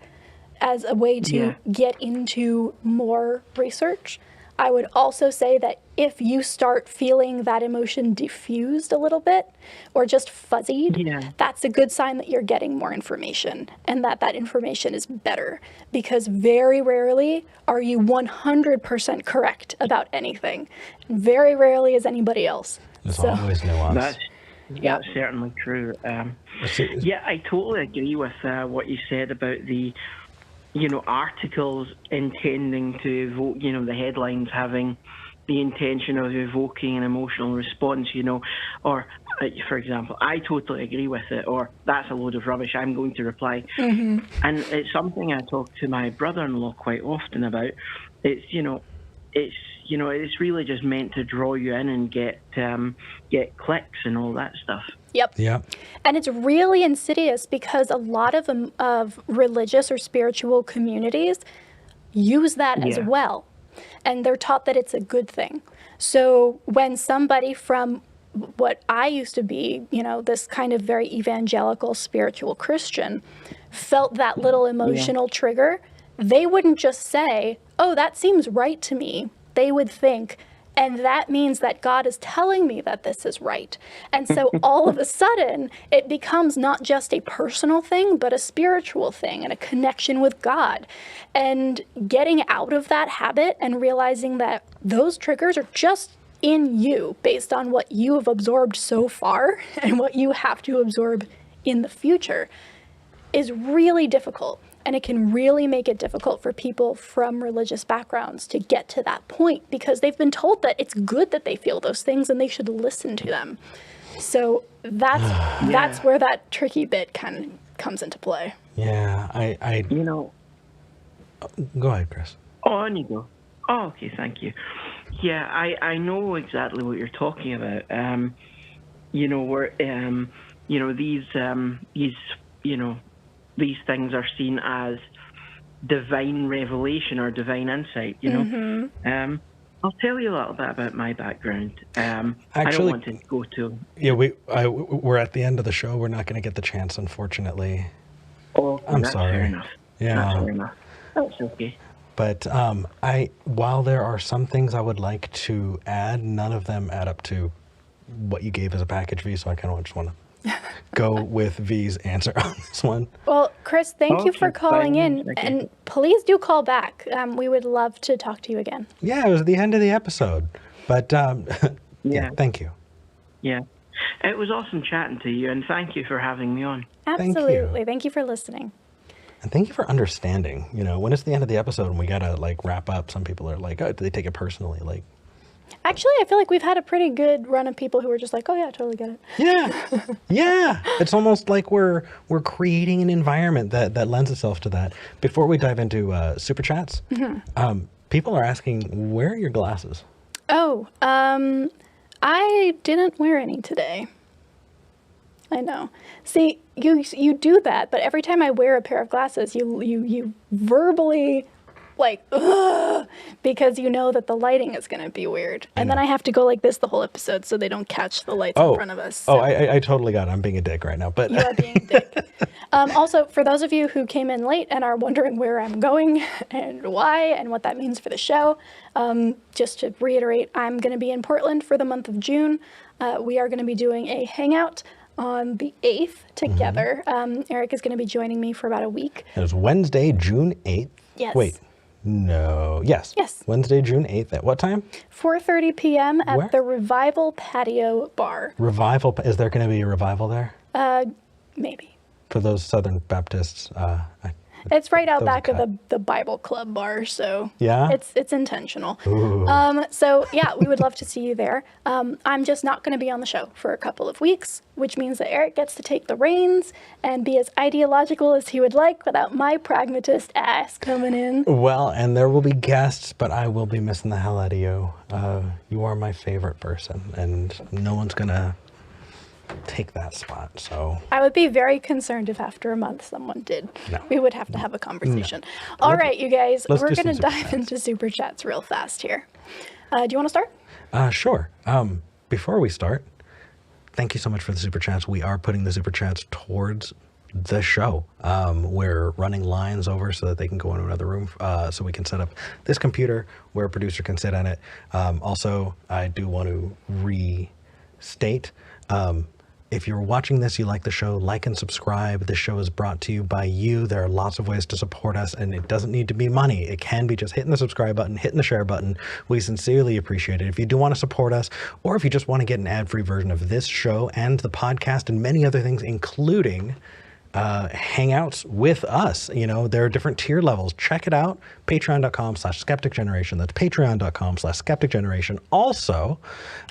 as a way to get into more research, I would also say that if you start feeling that emotion diffused a little bit or just fuzzied, that's a good sign that you're getting more information and that information is better, because very rarely are you 100% correct about anything. Very rarely is anybody else. There's always nuance. That's certainly true. I totally agree with what you said about the articles intending to evoke, the headlines having the intention of evoking an emotional response, or, for example, I totally agree with it, or that's a load of rubbish, I'm going to reply. And it's something I talk to my brother-in-law quite often about. It's really just meant to draw you in and get clicks and all that stuff. Yep. Yeah. And it's really insidious because a lot of religious or spiritual communities use that as well. And they're taught that it's a good thing. So when somebody from what I used to be, this kind of very evangelical spiritual Christian, felt that little emotional trigger, they wouldn't just say, oh, that seems right to me. They would think, and that means that God is telling me that this is right. And so all of a sudden, it becomes not just a personal thing, but a spiritual thing and a connection with God. And getting out of that habit and realizing that those triggers are just in you based on what you have absorbed so far and what you have to absorb in the future is really difficult. And it can really make it difficult for people from religious backgrounds to get to that point, because they've been told that it's good that they feel those things and they should listen to them. So that's where that tricky bit kind of comes into play. Yeah, Go ahead, Chris. Oh, on you go. Oh, okay, thank you. Yeah, I know exactly what you're talking about. These things are seen as divine revelation or divine insight, I'll tell you a little bit about my background. Actually, I don't want to go to... Yeah, we're at the end of the show. We're not going to get the chance, unfortunately. Oh, I'm sorry. Fair enough. Yeah. That's fair enough. That's okay. But while there are some things I would like to add, none of them add up to what you gave as a package fee, so I kind of just want to go with V's answer on this one. Well, Chris, thank you for Okay, calling fine. in, Okay. and please do call back. We would love to talk to you again. Yeah, it was the end of the episode. But Yeah. thank you. Yeah. It was awesome chatting to you, and thank you for having me on. you. Absolutely. Thank you for listening. And thank you for understanding. You know, when it's the end of the episode and we gotta like wrap up, some people are like, oh, do they take it personally? Like, Actually, I feel like we've had a pretty good run of people who are just like, oh yeah, I totally get it. yeah, yeah. It's almost like we're creating an environment that lends itself to that. Before we dive into super chats, people are asking, where are your glasses? Oh, I didn't wear any today. I know. See, you do that, but every time I wear a pair of glasses, you verbally like, ugh, because you know that the lighting is going to be weird. And then I have to go like this the whole episode so they don't catch the lights in front of us. Oh, So I totally got it. I'm being a dick right now. But you are being a dick. Also, for those of you who came in late and are wondering where I'm going and why and what that means for the show, just to reiterate, I'm going to be in Portland for the month of June. We are going to be doing a hangout on the 8th together. Eric is going to be joining me for about a week. it was Wednesday, June 8th. Yes. Wait. No. Yes. Yes. Wednesday, June 8th. At what time? 4:30 p.m. at Where? the Revival Patio Bar. Revival. Is there going to be a revival there? Maybe. For those Southern Baptists, It's right out That was a back of cut. the Bible Club bar, so Yeah? it's intentional. Ooh. So yeah, we would love to see you there. I'm just not going to be on the show for a couple of weeks, which means that Eric gets to take the reins and be as ideological as he would like without my pragmatist ass coming in. Well, and there will be guests, but I will be missing the hell out of you. You are my favorite person, and no one's going to take that spot. So I would be very concerned if after a month someone did. No. We would have to have a conversation. All right, you guys, let's we're do some going to super dive chats. into super chats real fast here. Do you want to start? Sure. Before we start, thank you so much for the super chats. We are putting the super chats towards the show. We're running lines over so that they can go into another room, so we can set up this computer where a producer can sit on it. Also, I do want to restate, if you're watching this, you like the show, like and subscribe. The show is brought to you by you. There are lots of ways to support us, and it doesn't need to be money. It can be just hitting the subscribe button, hitting the share button. We sincerely appreciate it. If you do want to support us, or if you just want to get an ad-free version of this show and the podcast and many other things, including hangouts with us. You know, there are different tier levels. Check it out. Patreon.com/Skeptic Generation. That's Patreon.com/Skeptic Generation. Also,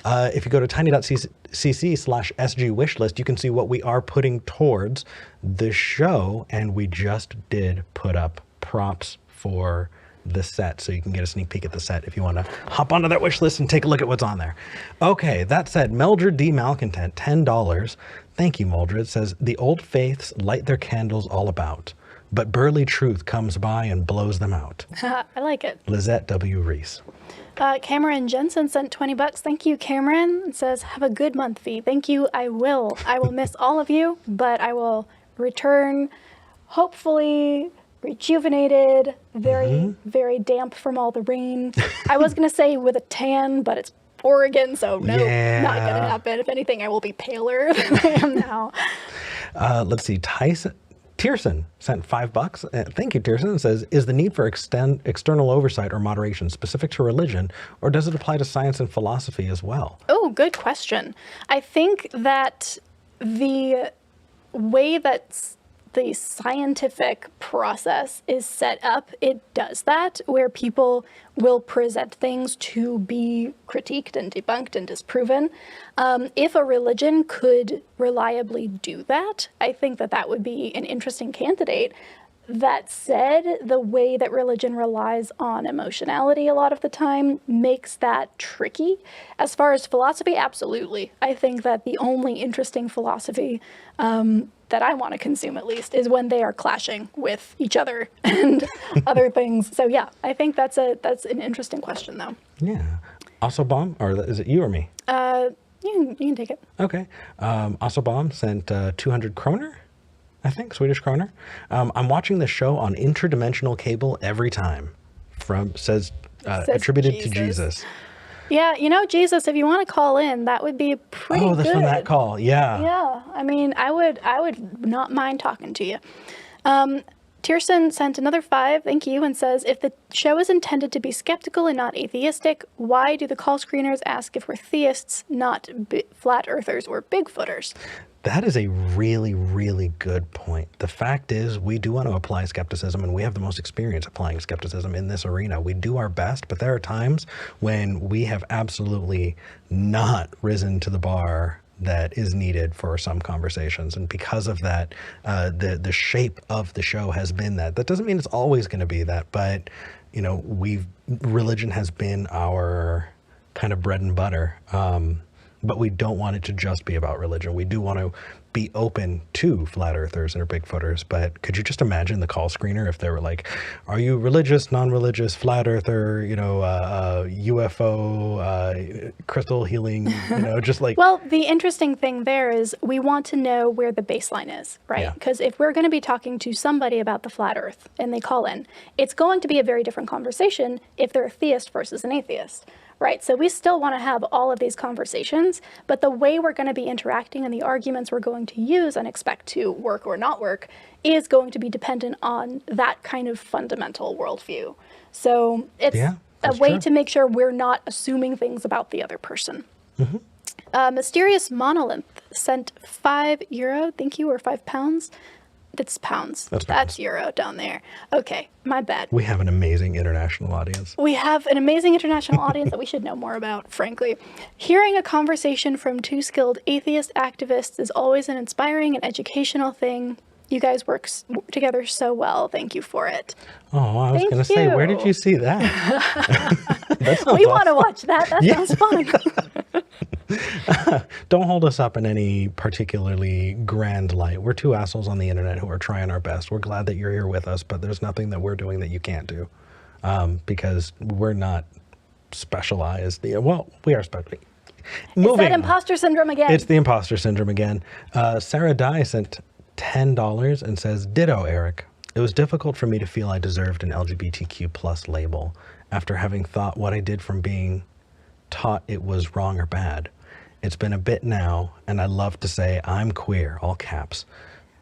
if you go to tiny.cc/SG wishlist, you can see what we are putting towards the show. And we just did put up props for the set, so you can get a sneak peek at the set if you want to hop onto that wish list and take a look at what's on there. Okay, that said, Mildred D. Malcontent, $10. Thank you, Mildred. Says, the old faiths light their candles all about, but burly truth comes by and blows them out. I like it. Lizette W. Reese. Cameron Jensen sent $20. Thank you, Cameron. It says, have a good month, V. Thank you. I will miss all of you, but I will return, hopefully rejuvenated, very damp from all the rain. I was going to say with a tan, but it's Oregon, so no, not going to happen. If anything, I will be paler than I am now. Let's see. Tierson sent $5. Thank you, Tierson. It says, is the need for external oversight or moderation specific to religion, or does it apply to science and philosophy as well? Oh, good question. I think that the way that the scientific process is set up, it does that, where people will present things to be critiqued and debunked and disproven. If a religion could reliably do that, I think that that would be an interesting candidate. That said, the way that religion relies on emotionality a lot of the time makes that tricky. As far as philosophy, absolutely. I think that the only interesting philosophy that I want to consume, at least, is when they are clashing with each other and other things. So yeah, I think that's an interesting question, though. Yeah. Also, Bomb, or is it you or me? You can take it. Okay. Also, Bomb sent 200 kroner. I think, Swedish kroner. I'm watching the show on interdimensional cable every time. Says attributed to Jesus. Yeah, you know, Jesus, if you want to call in, that would be pretty Oh, this good. one, that call. Yeah. Yeah, I mean, I would not mind talking to you. Tierson sent another 5, thank you, and says, if the show is intended to be skeptical and not atheistic, why do the call screeners ask if we're theists, not flat earthers or Bigfooters? That is a really, really good point. The fact is, we do want to apply skepticism, and we have the most experience applying skepticism in this arena. We do our best, but there are times when we have absolutely not risen to the bar that is needed for some conversations. And because of that, the shape of the show has been that. That doesn't mean it's always going to be that, but you know, religion has been our kind of bread and butter. But we don't want it to just be about religion. We do want to be open to flat earthers or Bigfooters, but could you just imagine the call screener if they were like, are you religious, non-religious, flat earther, you know, UFO, crystal healing, you know, just like... Well, the interesting thing there is we want to know where the baseline is, right? Because if we're going to be talking to somebody about the flat earth and they call in, it's going to be a very different conversation if they're a theist versus an atheist. Right, so we still want to have all of these conversations, but the way we're going to be interacting and the arguments we're going to use and expect to work or not work is going to be dependent on that kind of fundamental worldview. So it's a way to make sure we're not assuming things about the other person. Mysterious Monolith sent €5, thank you, or £5. That's pounds. That's euro down there. Okay, my bad. We have an amazing international audience. We have an amazing international audience that we should know more about, frankly. Hearing a conversation from two skilled atheist activists is always an inspiring and educational thing. You guys work together so well. Thank you for it. Oh, I was going to say, where did you see that? We want to watch that. That sounds fun. Don't hold us up in any particularly grand light. We're two assholes on the internet who are trying our best. We're glad that you're here with us, but there's nothing that we're doing that you can't do, because we're not specialized. Well, we are specialized. It's that imposter syndrome again. It's the imposter syndrome again. Sarah Dye sent $10 and says, ditto, Eric. It was difficult for me to feel I deserved an LGBTQ plus label after having thought what I did from being taught it was wrong or bad. It's been a bit now, and I love to say I'm queer, all caps.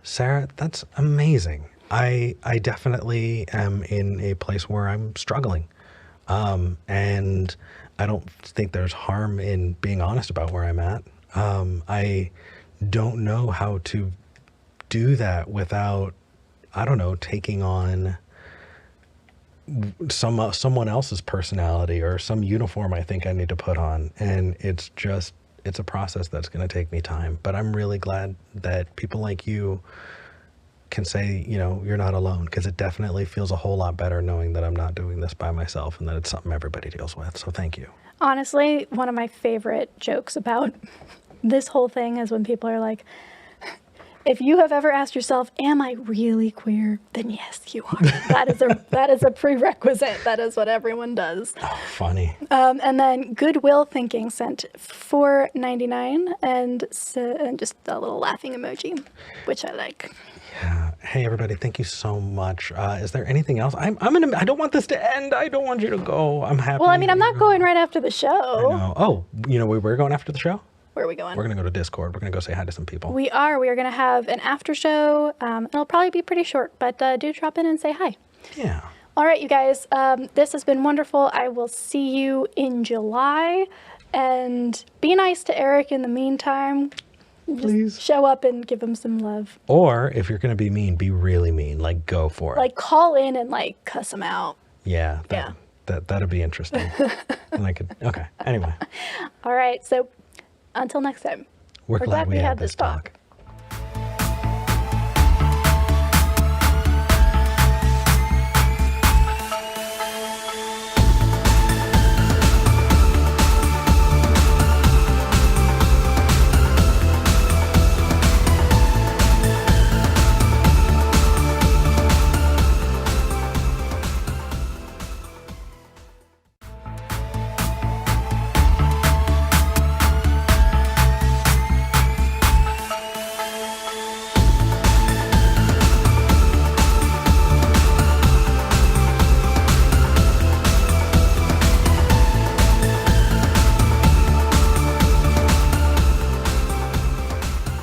Sarah, that's amazing. I definitely am in a place where I'm struggling. And I don't think there's harm in being honest about where I'm at. I don't know how to do that without, I don't know, taking on someone else's personality or some uniform I think I need to put on. And it's a process that's going to take me time. But I'm really glad that people like you can say, you know, you're not alone, because it definitely feels a whole lot better knowing that I'm not doing this by myself and that it's something everybody deals with. So thank you. Honestly, one of my favorite jokes about this whole thing is when people are like, if you have ever asked yourself, am I really queer? Then yes, you are. That is a prerequisite. That is what everyone does. Oh, funny. And then Goodwill Thinking sent $4.99 and just a little laughing emoji, which I like. Yeah. Hey, everybody, thank you so much. Is there anything else? I don't want this to end. I don't want you to go. I'm happy. Well, I mean, I'm not going right after the show. I know. Oh, you know, we're going after the show? Where are we going? We're going to go to Discord. We're going to go say hi to some people. We are going to have an after show. It'll probably be pretty short, but do drop in and say hi. Yeah. All right, you guys. This has been wonderful. I will see you in July. And be nice to Eric in the meantime. Please. Just show up and give him some love. Or if you're going to be mean, be really mean. Like, go for it. Like, call in and, like, cuss him out. Yeah. That'd be interesting. And I could, okay. Anyway. All right. So until next time. We're glad we had this talk.